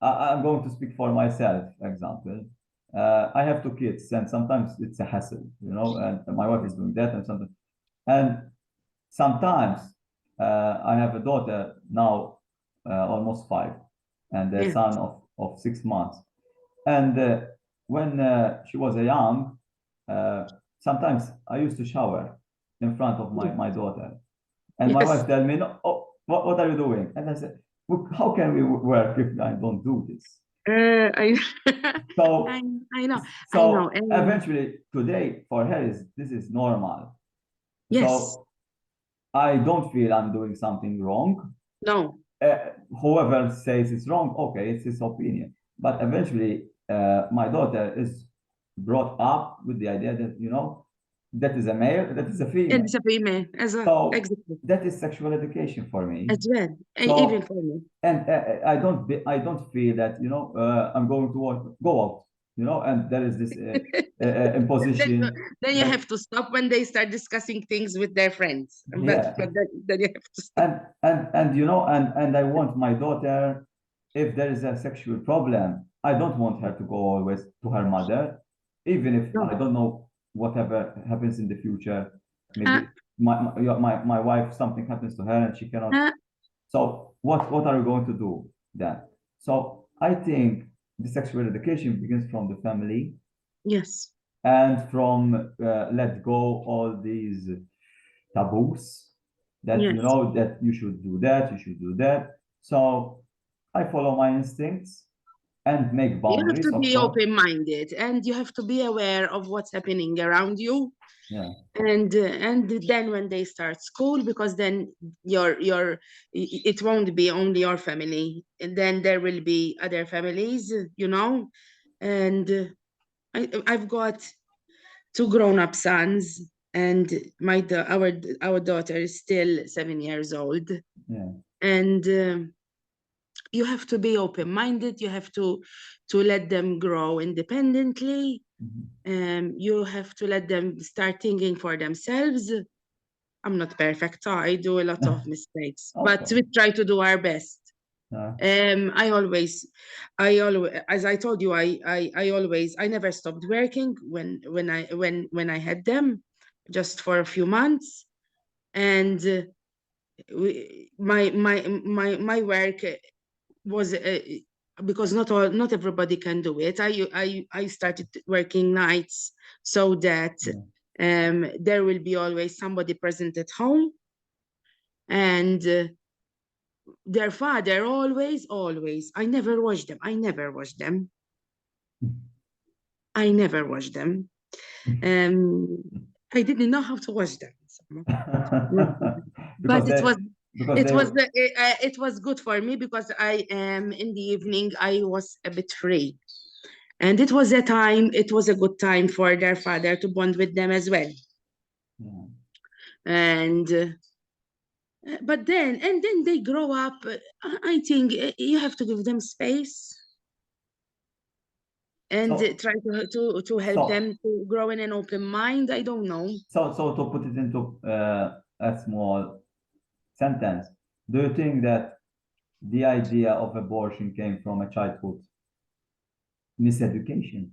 Speaker 1: I'm going to speak for myself, example. I have 2 kids, and sometimes it's a hassle, you know, and my wife is doing that, and sometimes I have a daughter now, almost 5, and a son of 6 months. And when she was a young, sometimes I used to shower in front of my daughter, and my wife tell me, "No, oh, what are you doing?" And I said, "Look, how can we work if I don't do this?"
Speaker 2: I know.
Speaker 1: So eventually, today for her this is normal.
Speaker 2: Yes.
Speaker 1: So I don't feel I'm doing something wrong.
Speaker 2: No.
Speaker 1: Whoever says it's wrong, okay, it's his opinion. But eventually, my daughter is brought up with the idea that, you know, that is a male, that is a female.
Speaker 2: It's a female, as well.
Speaker 1: So
Speaker 2: exactly.
Speaker 1: that is sexual education for me.
Speaker 2: As well,
Speaker 1: So,
Speaker 2: even for me.
Speaker 1: And I don't feel that, you know, I'm going to go out, you know, and there is this imposition.
Speaker 2: Then you have to stop when they start discussing things with their friends.
Speaker 1: Yeah.
Speaker 2: But then you have to stop.
Speaker 1: And you know, and I want my daughter, if there is a sexual problem, I don't want her to go always to her mother, even if I don't know whatever happens in the future. Maybe my wife, something happens to her and she cannot. So what are we going to do then? So I think the sexual education begins from the family.
Speaker 2: Yes.
Speaker 1: And from let go all these taboos that you know that you should do that, you should do that. So I follow my instincts and make boundaries.
Speaker 2: You have to be open-minded, and you have to be aware of what's happening around you.
Speaker 1: Yeah.
Speaker 2: And then when they start school, because then it won't be only your family, and then there will be other families, you know. And I've got 2 grown-up sons, and our daughter is still 7 years old.
Speaker 1: Yeah.
Speaker 2: And you have to be open-minded. You have to let them grow independently. You have to let them start thinking for themselves. I'm not perfect, so I do a lot of mistakes, but we try to do our best. I always, as I told you, I never stopped working when I had them, just for a few months, and my work was because not everybody can do it. I started working nights so that there will be always somebody present at home, and their father always, I never washed them. I never washed them. I didn't know how to wash them. But it was good for me because in the evening I was a bit free, and it was a good time for their father to bond with them as well. And but then they grow up. I think you have to give them space and try to help them to grow in an open mind. I don't know.
Speaker 1: So to put it into a small sentence, do you think that the idea of abortion came from a childhood miseducation?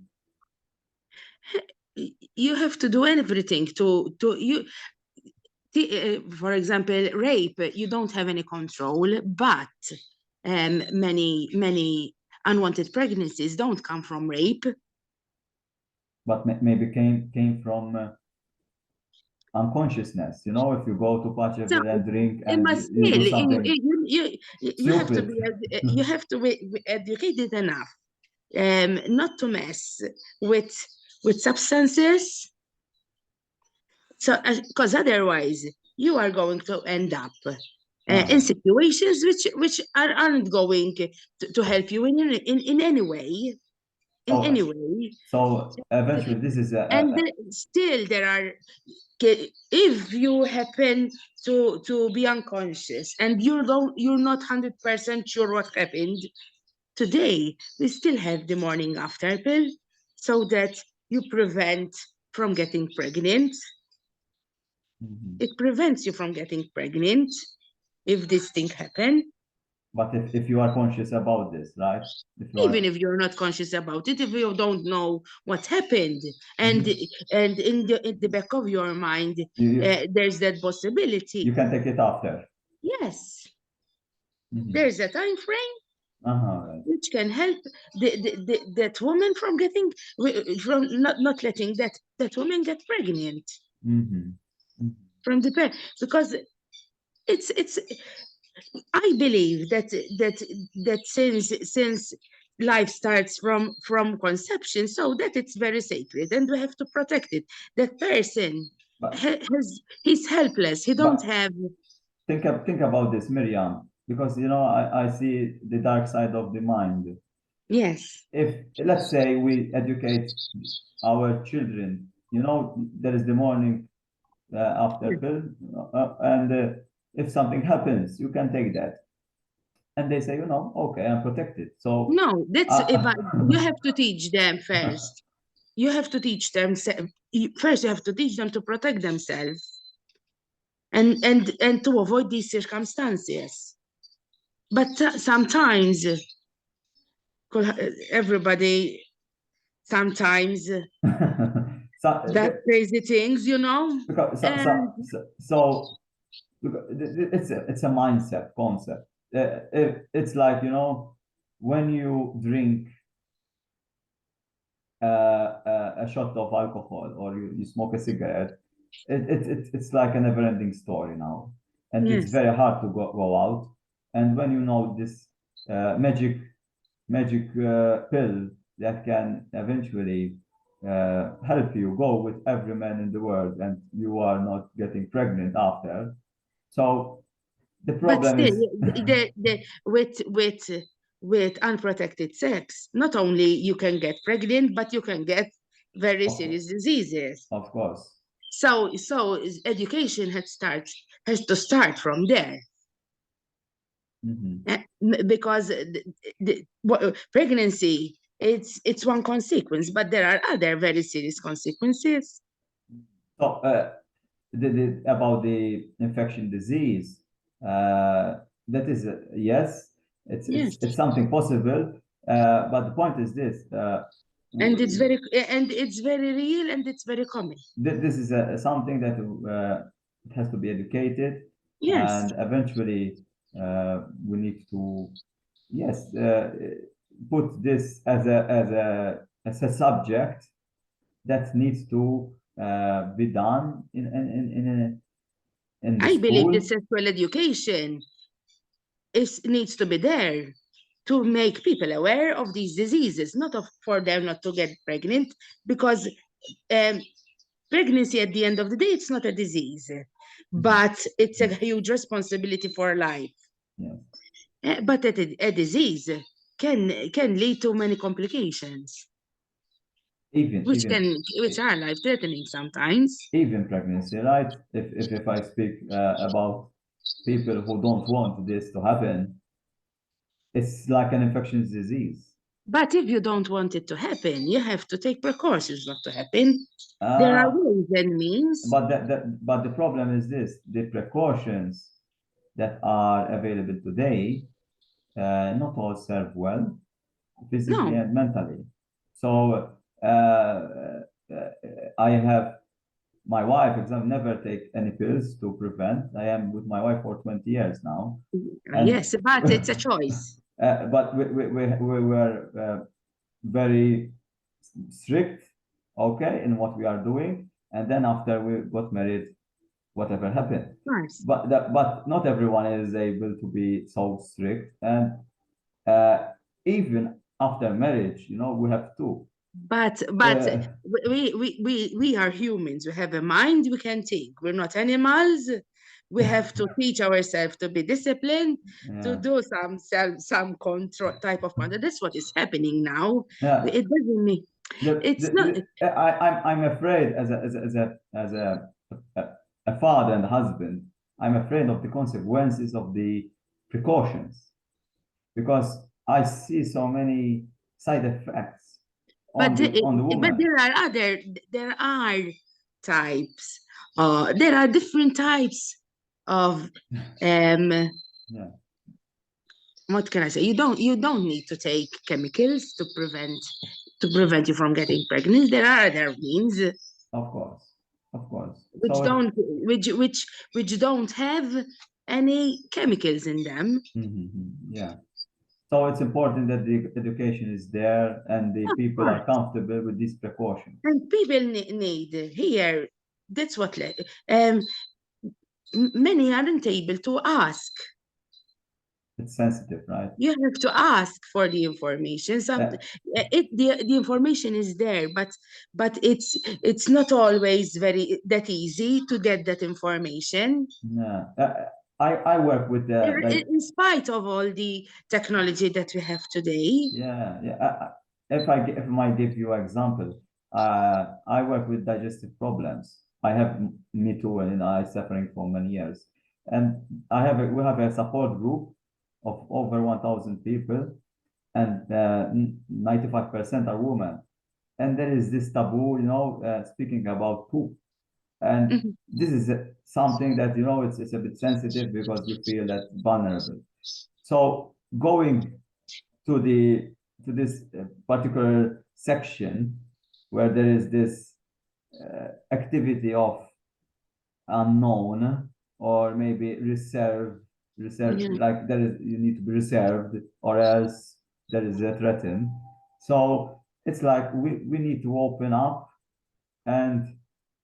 Speaker 2: You have to do everything to you. For example, rape, you don't have any control, but many unwanted pregnancies don't come from rape.
Speaker 1: But maybe came from unconsciousness. You know, if you go to Pachelbel and drink and you do something
Speaker 2: you have to be educated enough not to mess with substances. So, because otherwise you are going to end up in situations which aren't going to help you in any way. Any way.
Speaker 1: So eventually, this is
Speaker 2: and still there are. If you happen to be unconscious and you're not 100% sure what happened today, we still have the morning after pill so that you prevent from getting pregnant. It prevents you from getting pregnant if this thing happens.
Speaker 1: But if you are conscious about this, right?
Speaker 2: Even if you're not conscious about it, if you don't know what happened, and in the back of your mind, there's that possibility.
Speaker 1: You can take it after.
Speaker 2: Yes. There's a time frame
Speaker 1: Right.
Speaker 2: which can help that woman from getting, from not letting that woman get pregnant. From the parent, because it's I believe that since life starts from conception, so that it's very sacred and we have to protect it. That person he's helpless. He don't have.
Speaker 1: Think about this, Miriam, because you know I see the dark side of the mind.
Speaker 2: Yes.
Speaker 1: If let's say we educate our children, you know, there is the morning after pill, and if something happens, you can take that. And they say, you know, okay, I'm protected. So
Speaker 2: no, that's you have to teach them first. You have to teach them first. You have to teach them to protect themselves, and to avoid these circumstances. But sometimes everybody sometimes that crazy things, you know.
Speaker 1: Because so it's a mindset concept. It's like, you know, when you drink a shot of alcohol or you smoke a cigarette, it's like a never-ending story now, and it's very hard to go out. And when you know this magic pill that can eventually help you go with every man in the world, and you are not getting pregnant after. So the problem
Speaker 2: is with unprotected sex, not only you can get pregnant, but you can get very serious diseases.
Speaker 1: Of course.
Speaker 2: So education has to start from there. Because pregnancy, it's one consequence, but there are other very serious consequences.
Speaker 1: So about the infection disease, that is yes,
Speaker 2: Yes.
Speaker 1: It's something possible. But the point is this.
Speaker 2: And it's very real, and it's very common.
Speaker 1: This is something that it has to be educated,
Speaker 2: Yes.
Speaker 1: and eventually we need to, yes, put this as a subject that needs to be done in the
Speaker 2: I believe
Speaker 1: school.
Speaker 2: that sexual education needs to be there to make people aware of these diseases, not for them not to get pregnant, because pregnancy at the end of the day, it's not a disease, but it's a huge responsibility for life.
Speaker 1: Yes.
Speaker 2: But a disease can lead to many complications, which are life-threatening sometimes.
Speaker 1: Even pregnancy, right? If I speak about people who don't want this to happen, it's like an infectious disease.
Speaker 2: But if you don't want it to happen, you have to take precautions not to happen. There are ways and means.
Speaker 1: But the problem is this: the precautions that are available today, not all serve well, physically and mentally. So I have my wife, for example, never take any pills to prevent. I am with my wife for 20 years now.
Speaker 2: Yes, but it's a choice.
Speaker 1: But we were very strict, okay, in what we are doing. And then after we got married, whatever happened.
Speaker 2: Nice.
Speaker 1: But not everyone is able to be so strict. And even after marriage, we have to.
Speaker 2: But we are humans. We have a mind. We can think. We're not animals. We have to teach ourselves to be disciplined, to do some control type of control. That's what is happening now.
Speaker 1: Yeah.
Speaker 2: It doesn't mean it's not.
Speaker 1: I'm afraid as a father and husband, I'm afraid of the consequences of the precautions, because I see so many side effects on the woman.
Speaker 2: But there are types. There are different types of what can I say? You don't need to take chemicals to prevent you from getting pregnant. There are other means.
Speaker 1: Of course.
Speaker 2: Which don't have any chemicals in them.
Speaker 1: Yeah. So it's important that the education is there and the people are comfortable with these precautions.
Speaker 2: And people need here. That's what many aren't able to ask.
Speaker 1: It's sensitive, right?
Speaker 2: You have to ask for the information. The information is there, but it's not always that easy to get that information.
Speaker 1: Yeah. I work with
Speaker 2: in spite of all the technology that we have today.
Speaker 1: Yeah. If I might give you an example, I work with digestive problems. I have me too, and I suffering for many years. And we have a support group of over 1,000 people, and 95% are women. And there is this taboo, speaking about poop. And this is something that, it's a bit sensitive because you feel that vulnerable. So going to this particular section where there is this activity of unknown or maybe reserved, like you need to be reserved or else there is a threaten. So it's like we need to open up and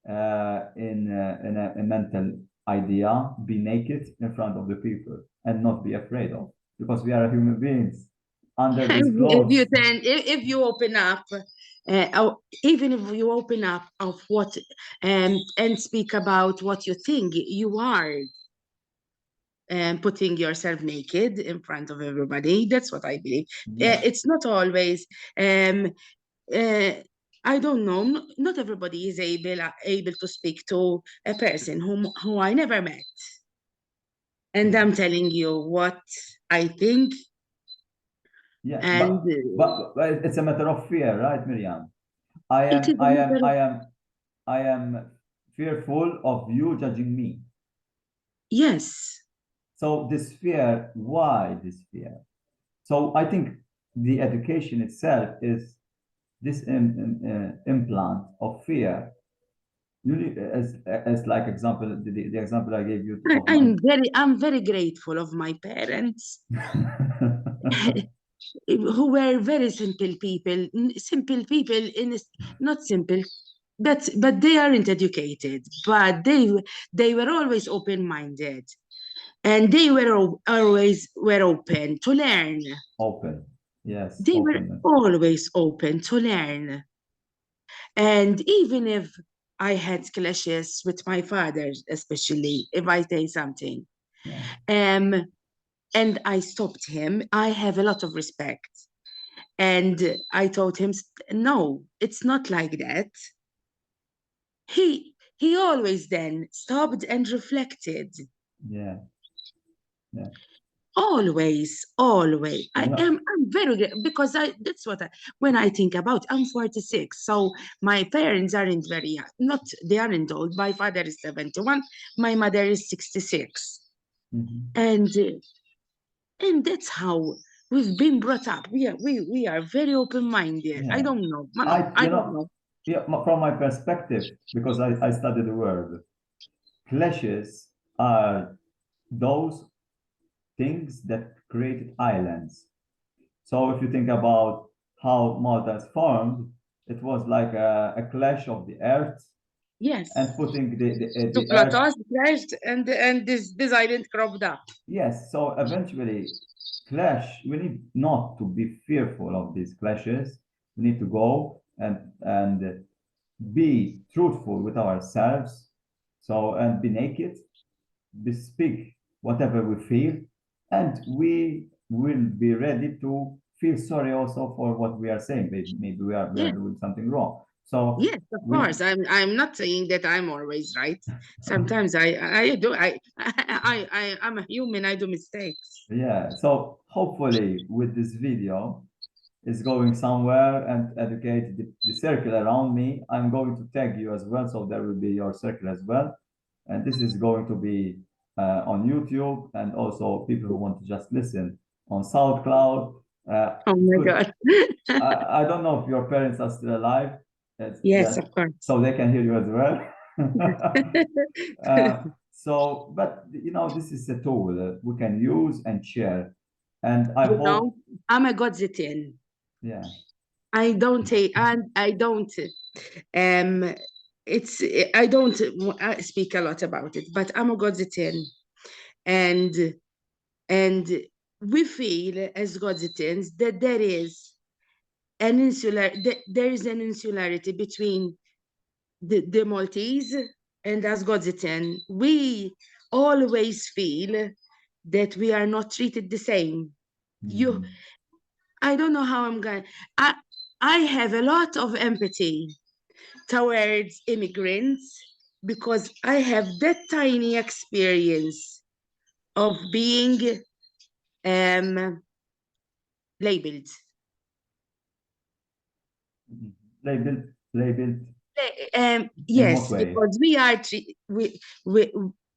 Speaker 1: in a mental idea, be naked in front of the people and not be afraid of, because we are human beings under these clothes.
Speaker 2: If you open up, even if you open up of what and speak about what you think, you are putting yourself naked in front of everybody. That's what I believe. It's not always. I don't know. Not everybody is able to speak to a person who I never met, and I'm telling you what I think.
Speaker 1: Yeah, and but it's a matter of fear, right, Miriam? I am fearful of you judging me.
Speaker 2: Yes.
Speaker 1: So this fear, why this fear? So I think the education itself is this implant of fear. As like example, the example I gave you of
Speaker 2: I'm very grateful of my parents who were very simple people, not simple, but they aren't educated, but they were always open-minded, and they were always open to learn.
Speaker 1: Open, yes.
Speaker 2: They were always open to learn. And even if I had clashes with my father, especially if I say something, and I stopped him, I have a lot of respect. And I told him, no, it's not like that. He always then stopped and reflected.
Speaker 1: Yeah.
Speaker 2: Always. I'm very, because that's what when I think about, I'm 46, so my parents aren't very young, they aren't old. My father is 71, my mother is 66. And that's how we've been brought up. We are very open-minded. I don't know. I don't know.
Speaker 1: Yeah, from my perspective, because I studied the word, clashes are those things that created islands. So if you think about how Malta is formed, it was like a clash of the earth.
Speaker 2: Yes.
Speaker 1: And putting the
Speaker 2: earth clashed, and this island cropped up.
Speaker 1: Yes. So eventually, clash. We need not to be fearful of these clashes. We need to go and be truthful with ourselves. So, and be naked, speak whatever we feel, and we will be ready to feel sorry also for what we are saying. Maybe we are doing something wrong. So
Speaker 2: yes, of course, I'm not saying that I'm always right. Sometimes I'm a human. I do mistakes.
Speaker 1: Yeah. So hopefully, with this video, is going somewhere and educate the circle around me. I'm going to tag you as well, so there will be your circle as well. And this is going to be on YouTube, and also people who want to just listen on SoundCloud.
Speaker 2: Oh my God.
Speaker 1: I don't know if your parents are still alive.
Speaker 2: Yes, of course.
Speaker 1: So they can hear you as well. So, but this is a tool we can use and share. And I hope.
Speaker 2: I'm a Godzitin.
Speaker 1: Yeah.
Speaker 2: I don't speak a lot about it, but I'm a Godzitin, and we feel as Godzitins that there is an insularity between the Maltese and as Godzitin. We always feel that we are not treated the same. I don't know how I'm going. I have a lot of empathy towards immigrants because I have that tiny experience of being labeled.
Speaker 1: Labeled.
Speaker 2: Yes, because we are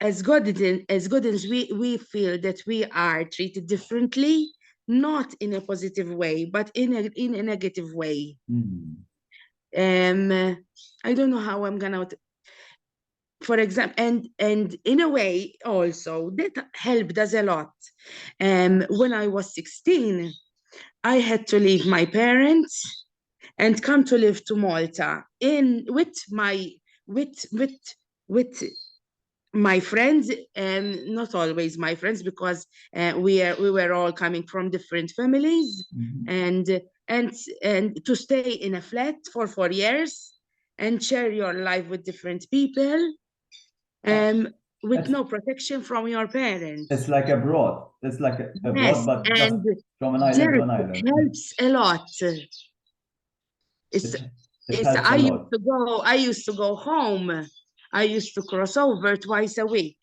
Speaker 2: as Godins, we feel that we are treated differently, not in a positive way, but in a negative way. I don't know how I'm gonna. For example, and in a way also that helped us a lot. When I was 16, I had to leave my parents and come to live to Malta with my friends, and not always my friends, because we were all coming from different families, and to stay in a flat for 4 years and share your life with different people, with no protection from your parents.
Speaker 1: It's like abroad. It's like abroad, but just from an island to an island.
Speaker 2: It helps a lot. I used to go home. I used to cross over twice a week.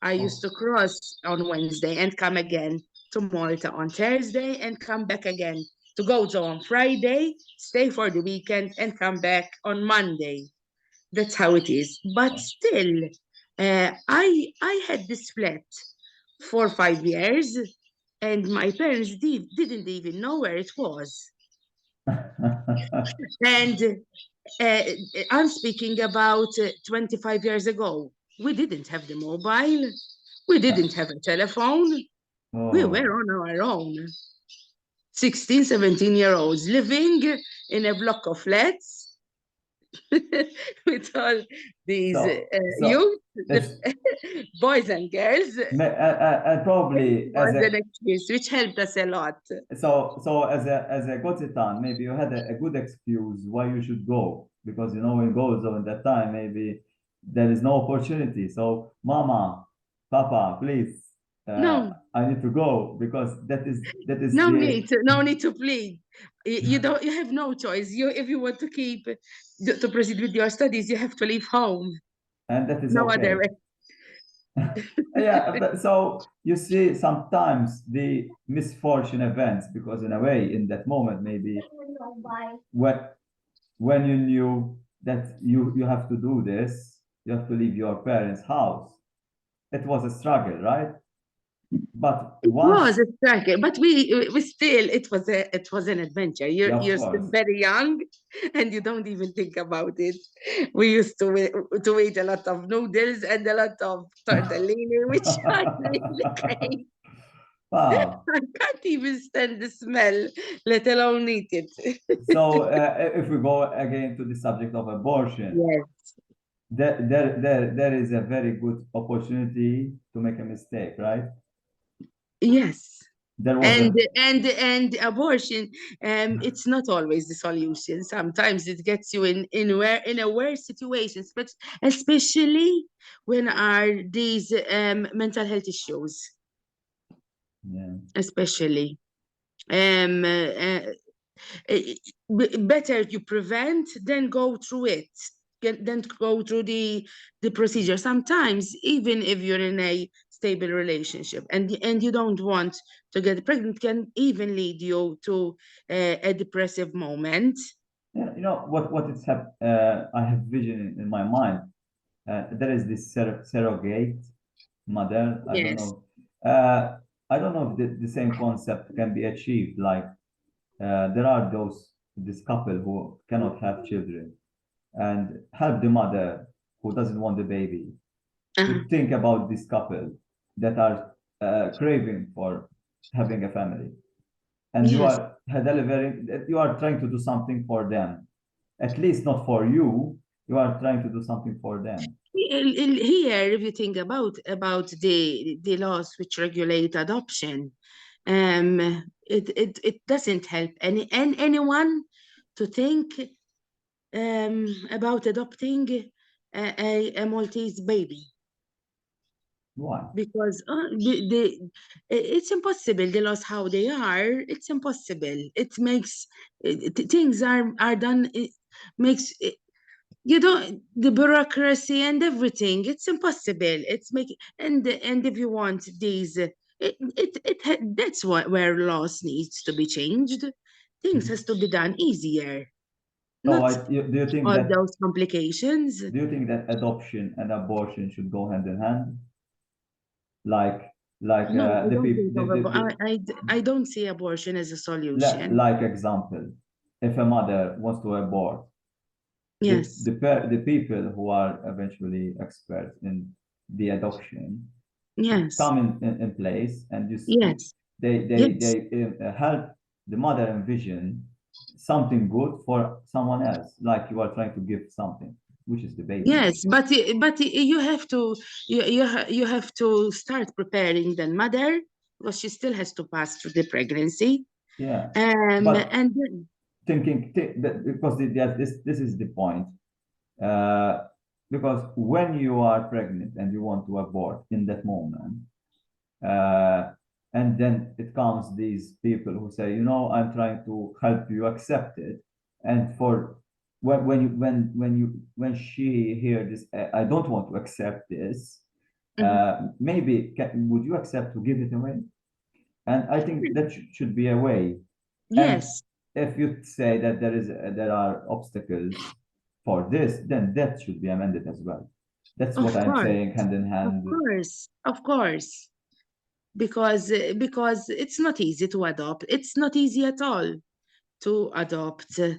Speaker 2: I used to cross on Wednesday and come again to Malta on Thursday and come back again to go to on Friday, stay for the weekend and come back on Monday. That's how it is. But still, I had this flat for 5 years, and my parents didn't even know where it was. And I'm speaking about 25 years ago. We didn't have the mobile. We didn't have a telephone. We were
Speaker 1: Oh,
Speaker 2: on our own. 16, 17-year-olds living in a block of flats with all these
Speaker 1: so
Speaker 2: youth,
Speaker 1: it's
Speaker 2: boys and girls.
Speaker 1: and probably
Speaker 2: It was an excuse, which helped us a lot.
Speaker 1: so as a Gotitan, maybe you had a good excuse why you should go, because you know in Gozo in that time maybe there is no opportunity. So Mama, Papa, please,
Speaker 2: No,
Speaker 1: I need to go because that is
Speaker 2: no
Speaker 1: the
Speaker 2: need to plead. You have no choice. If you want to to proceed with your studies, you have to leave home.
Speaker 1: and that is
Speaker 2: No
Speaker 1: okay.
Speaker 2: other way.
Speaker 1: Yeah, but so you see sometimes the misfortune events, because in a way in that moment maybe when you knew that you have to do this, you have to leave your parents' house. It was a struggle, right? But
Speaker 2: It
Speaker 1: once,
Speaker 2: was a struggle, but we still it was an adventure.
Speaker 1: yeah, of
Speaker 2: You're still
Speaker 1: course.
Speaker 2: very young, and you don't even think about it. We used to eat a lot of noodles and a lot of tortellini, which I really hate.
Speaker 1: Wow.
Speaker 2: I can't even stand the smell, let alone eat it.
Speaker 1: So if we go again to the subject of abortion,
Speaker 2: Yes,
Speaker 1: there is a very good opportunity to make a mistake, right?
Speaker 2: yes.
Speaker 1: There was a
Speaker 2: And abortion, it's not always the solution. Sometimes it gets you in a worse situations, but especially when are these mental health issues,
Speaker 1: yeah.
Speaker 2: especially. Better you prevent than go through it, than go through the procedure. Sometimes, even if you're in a stable relationship and you don't want to get pregnant, can even lead you to a depressive moment.
Speaker 1: Yeah, you know what it's I have vision in my mind. There is this surrogate mother.
Speaker 2: Yes.
Speaker 1: I don't know if the same concept can be achieved. Like there are this couple who cannot have children, and help the mother who doesn't want the baby
Speaker 2: Uh,
Speaker 1: to think about this couple that are craving for having a family, and you
Speaker 2: yes.
Speaker 1: are delivering. You are trying to do something for them, at least not for you. You are trying to do something for them.
Speaker 2: Here, if you think about the laws which regulate adoption, it doesn't help anyone to think about adopting a Maltese baby,
Speaker 1: Why?
Speaker 2: because it's impossible. The laws how they are, it's impossible. It makes things are done. It makes you don't the bureaucracy and everything. It's impossible. It's making and if you want these, that's where laws needs to be changed. Things has to be done easier,
Speaker 1: So
Speaker 2: not
Speaker 1: do you think
Speaker 2: all
Speaker 1: that
Speaker 2: those complications.
Speaker 1: adoption and abortion should go hand in hand? Like like
Speaker 2: No, I
Speaker 1: the
Speaker 2: don't
Speaker 1: people
Speaker 2: think of I don't see abortion as a solution.
Speaker 1: like example, if a mother wants to abort,
Speaker 2: Yes,
Speaker 1: the people who are eventually experts in the adoption
Speaker 2: yes,
Speaker 1: come in place, and
Speaker 2: yes, yes,
Speaker 1: they help the mother envision something good for someone else, like you are trying to give something, which is the baby.
Speaker 2: yes. But you have to you have to start preparing the mother, because she still has to pass through the pregnancy.
Speaker 1: Yeah, but
Speaker 2: And then,
Speaker 1: because this is the point. Uh, because when you are pregnant and you want to abort in that moment, and then it comes these people who say, you know, I'm trying to help you accept it, and for when she hear this, I don't want to accept this. Maybe would you accept to give it away? And I think that should be a way. And
Speaker 2: yes,
Speaker 1: if you say that there are obstacles for this, then that should be amended as well. That's what
Speaker 2: of
Speaker 1: I'm
Speaker 2: course,
Speaker 1: saying, hand in
Speaker 2: of
Speaker 1: hand.
Speaker 2: course, of course. because it's not easy to adopt. It's not easy at all to adopt a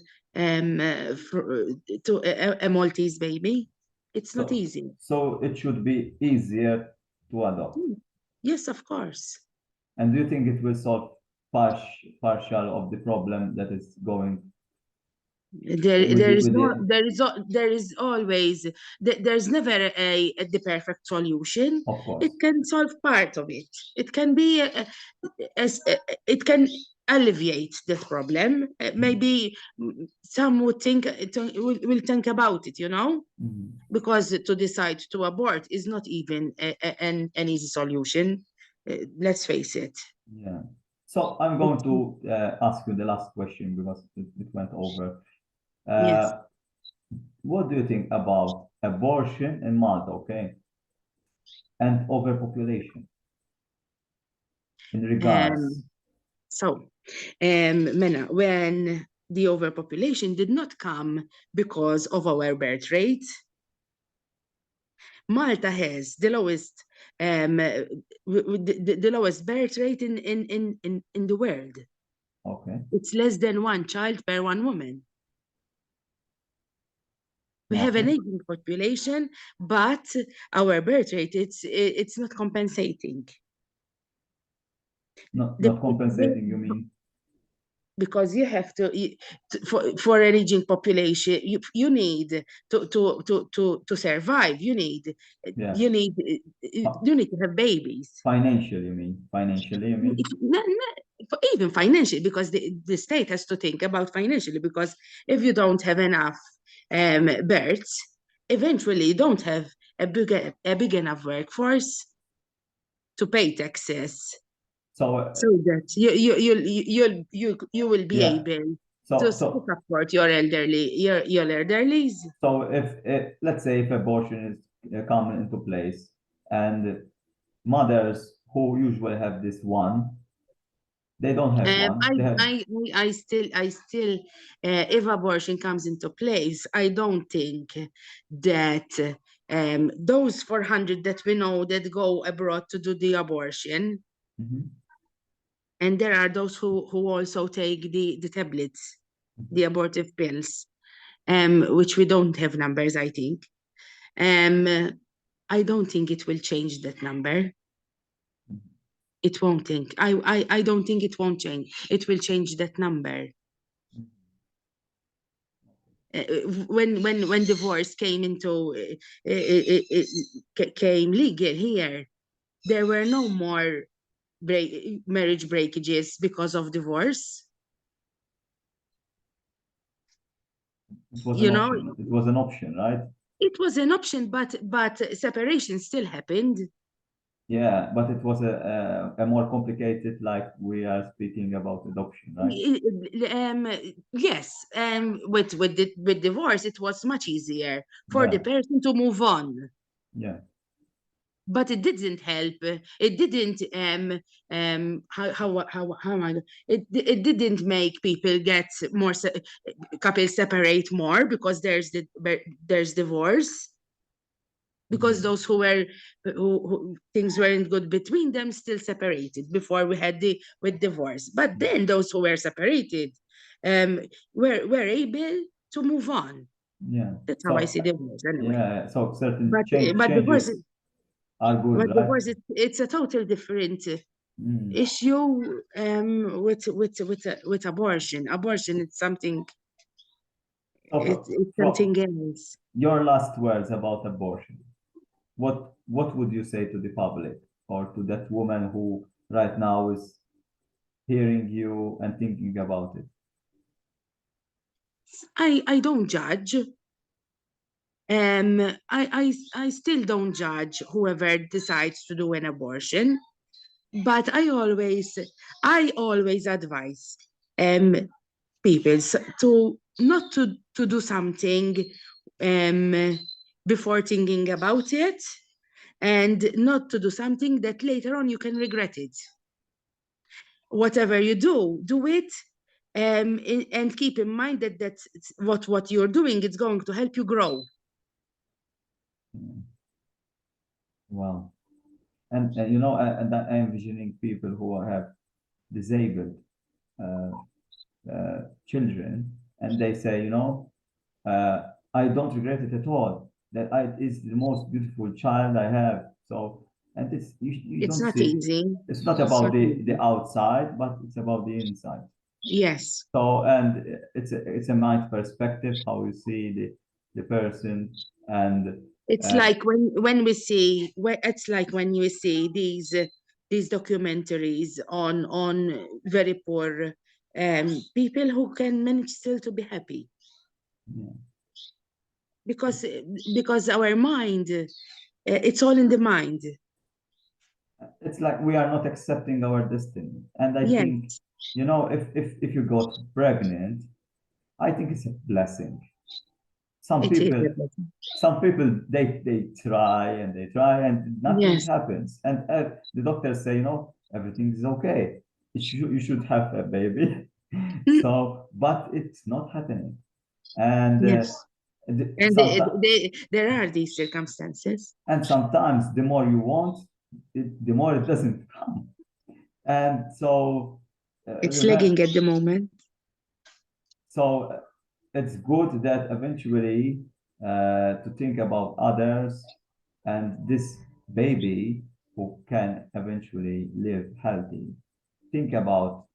Speaker 2: Maltese baby. It's not easy.
Speaker 1: So it should be easier to adopt.
Speaker 2: Yes, of course.
Speaker 1: And do you think it will solve partial of the problem that is going?
Speaker 2: There's always there's never the perfect solution.
Speaker 1: Of course.
Speaker 2: It can solve part of it. It can be it can alleviate that problem. Maybe some would think will think about it, you know, because to decide to abort is not even an easy solution. Let's face it.
Speaker 1: Yeah. So I'm going to ask you the last question because it went over.
Speaker 2: Yes.
Speaker 1: What do you think about abortion in Malta, okay? And overpopulation in regards.
Speaker 2: Mena, when the overpopulation did not come because of our birth rate, Malta has the lowest the lowest birth rate in the world.
Speaker 1: Okay.
Speaker 2: It's less than one child per one woman. We have an aging population, but our birth rate it's not compensating.
Speaker 1: Not compensating, you mean?
Speaker 2: Because you have to for an aging population, you need to survive. You need to have babies.
Speaker 1: Financially, you mean? Financially, you mean?
Speaker 2: Even financially, because the state has to think about financially. Because if you don't have enough births, eventually you don't have a big enough workforce to pay taxes. So that you will be able to support your elderlies.
Speaker 1: So if let's say if abortion is coming into place and mothers who usually have this one, they don't have one.
Speaker 2: I still if abortion comes into place, I don't think that those 400 that we know that go abroad to do the abortion. And there are those who also take the tablets, the abortive pills, which we don't have numbers, I think. I don't think it will change that number. It won't think. I don't think it won't change. It will change that number. When divorce came came legal here, there were no more marriage breakages because of divorce.
Speaker 1: It was an option. It was an option, right?
Speaker 2: It was an option, but separation still happened.
Speaker 1: Yeah, but it was a more complicated, like we are speaking about adoption, right?
Speaker 2: Yes, with divorce, it was much easier for the person to move on.
Speaker 1: Yeah.
Speaker 2: But it didn't help. It didn't it didn't make people get more couples separate more because there's divorce. Because those who things weren't good between them still separated before we had with divorce. But then those who were separated were able to move on.
Speaker 1: Yeah,
Speaker 2: that's how I see divorce anyway.
Speaker 1: Yeah, so certain
Speaker 2: but
Speaker 1: changes
Speaker 2: divorce
Speaker 1: are good,
Speaker 2: but
Speaker 1: right?
Speaker 2: divorce it's a total different issue with abortion. Abortion it's something. It's something else.
Speaker 1: Your last words about abortion. What would you say to the public or to that woman who right now is hearing you and thinking about it?
Speaker 2: I don't judge. I still don't judge whoever decides to do an abortion, but I always advise people to not to do something before thinking about it, and not to do something that later on you can regret it. Whatever you do it, and keep in mind that that's what you're doing. It's going to help you grow.
Speaker 1: Wow. And you know, and I'm envisioning people who have disabled children, and they say, you know, I don't regret it at all. That is the most beautiful child I have. So, and it's you
Speaker 2: It's
Speaker 1: don't
Speaker 2: not
Speaker 1: see.
Speaker 2: easy.
Speaker 1: It's not
Speaker 2: It's
Speaker 1: about
Speaker 2: not easy.
Speaker 1: the outside, but it's about the inside.
Speaker 2: Yes.
Speaker 1: So, and it's a mind perspective how you see the person, and
Speaker 2: It's like when we see, it's like when you see these documentaries on very poor people who can manage still to be happy,
Speaker 1: yeah.
Speaker 2: because our mind, it's all in the mind.
Speaker 1: It's like we are not accepting our destiny. And I
Speaker 2: Yes.
Speaker 1: think, you know, if you got pregnant, I think it's a blessing. Some
Speaker 2: It is
Speaker 1: people,
Speaker 2: a blessing.
Speaker 1: some people they try and nothing
Speaker 2: Yes.
Speaker 1: happens. And the doctors say, you know, everything is okay. You should have a baby. So, but it's not happening. And
Speaker 2: Yes. And
Speaker 1: sometimes,
Speaker 2: there are these circumstances.
Speaker 1: and sometimes the more you want, the more it doesn't come. And so,
Speaker 2: It's
Speaker 1: remember,
Speaker 2: lagging at the moment.
Speaker 1: so it's good that eventually to think about others and this baby who can eventually live healthy. Think about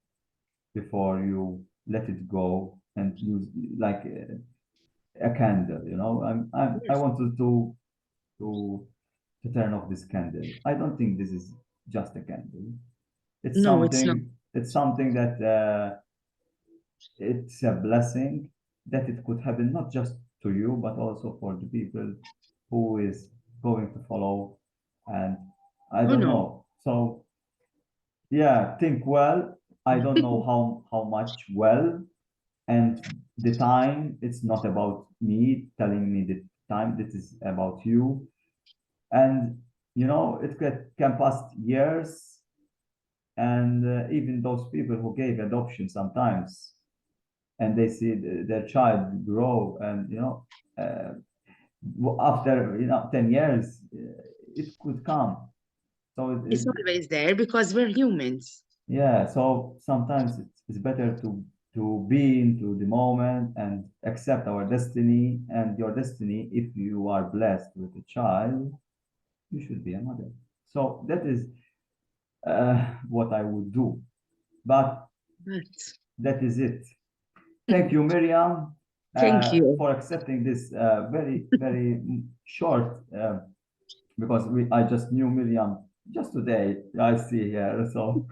Speaker 1: before you let it go and use like a candle. You know, I
Speaker 2: Yes.
Speaker 1: wanted to to turn off this candle. I don't think this is just a candle. It's
Speaker 2: No, it's not.
Speaker 1: something. It's something that it's a blessing that it could happen not just to you, but also for the people who is going to follow. And I
Speaker 2: Oh
Speaker 1: don't
Speaker 2: no.
Speaker 1: know. So yeah, think well. I don't know how much well, and the time. It's not about me telling me the time. This is about you. And you know, can pass years, and even those people who gave adoption sometimes, and they see their child grow, and you know, after 10 years, it could come. So
Speaker 2: It's always there because we're humans.
Speaker 1: yeah. So sometimes it's better to be into the moment and accept our destiny, and your destiny. If you are blessed with a child, you should be a mother. So that is what I would do. But
Speaker 2: But
Speaker 1: that is it. Thank you, Miriam,
Speaker 2: thank you.
Speaker 1: for accepting this very short, because I just knew Miriam just today. I see here. So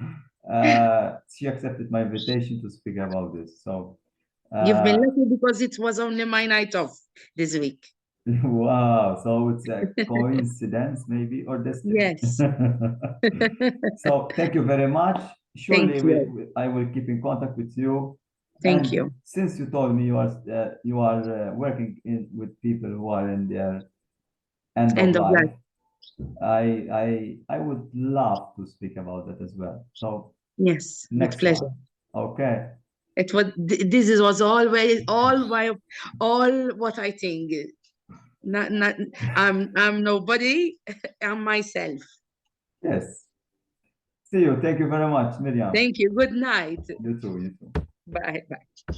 Speaker 1: she accepted my invitation to speak about this. So
Speaker 2: You've been
Speaker 1: uh,
Speaker 2: lucky because it was only my night off this week.
Speaker 1: wow. So it's a coincidence, maybe, or destiny.
Speaker 2: Yes.
Speaker 1: So thank you very much.
Speaker 2: Thank
Speaker 1: Surely
Speaker 2: you.
Speaker 1: I will keep in contact with you.
Speaker 2: Thank
Speaker 1: And
Speaker 2: you.
Speaker 1: since you told me you are working with people who are in their end of
Speaker 2: End of
Speaker 1: life,
Speaker 2: life.
Speaker 1: I would love to speak about that as well. So
Speaker 2: Yes, with
Speaker 1: next
Speaker 2: pleasure.
Speaker 1: one. Okay.
Speaker 2: It was was always all what I think. Not I'm nobody. I'm myself.
Speaker 1: Yes. See you. Thank you very much, Miriam.
Speaker 2: Thank you. Good night.
Speaker 1: You too. You too.
Speaker 2: Bye. Bye.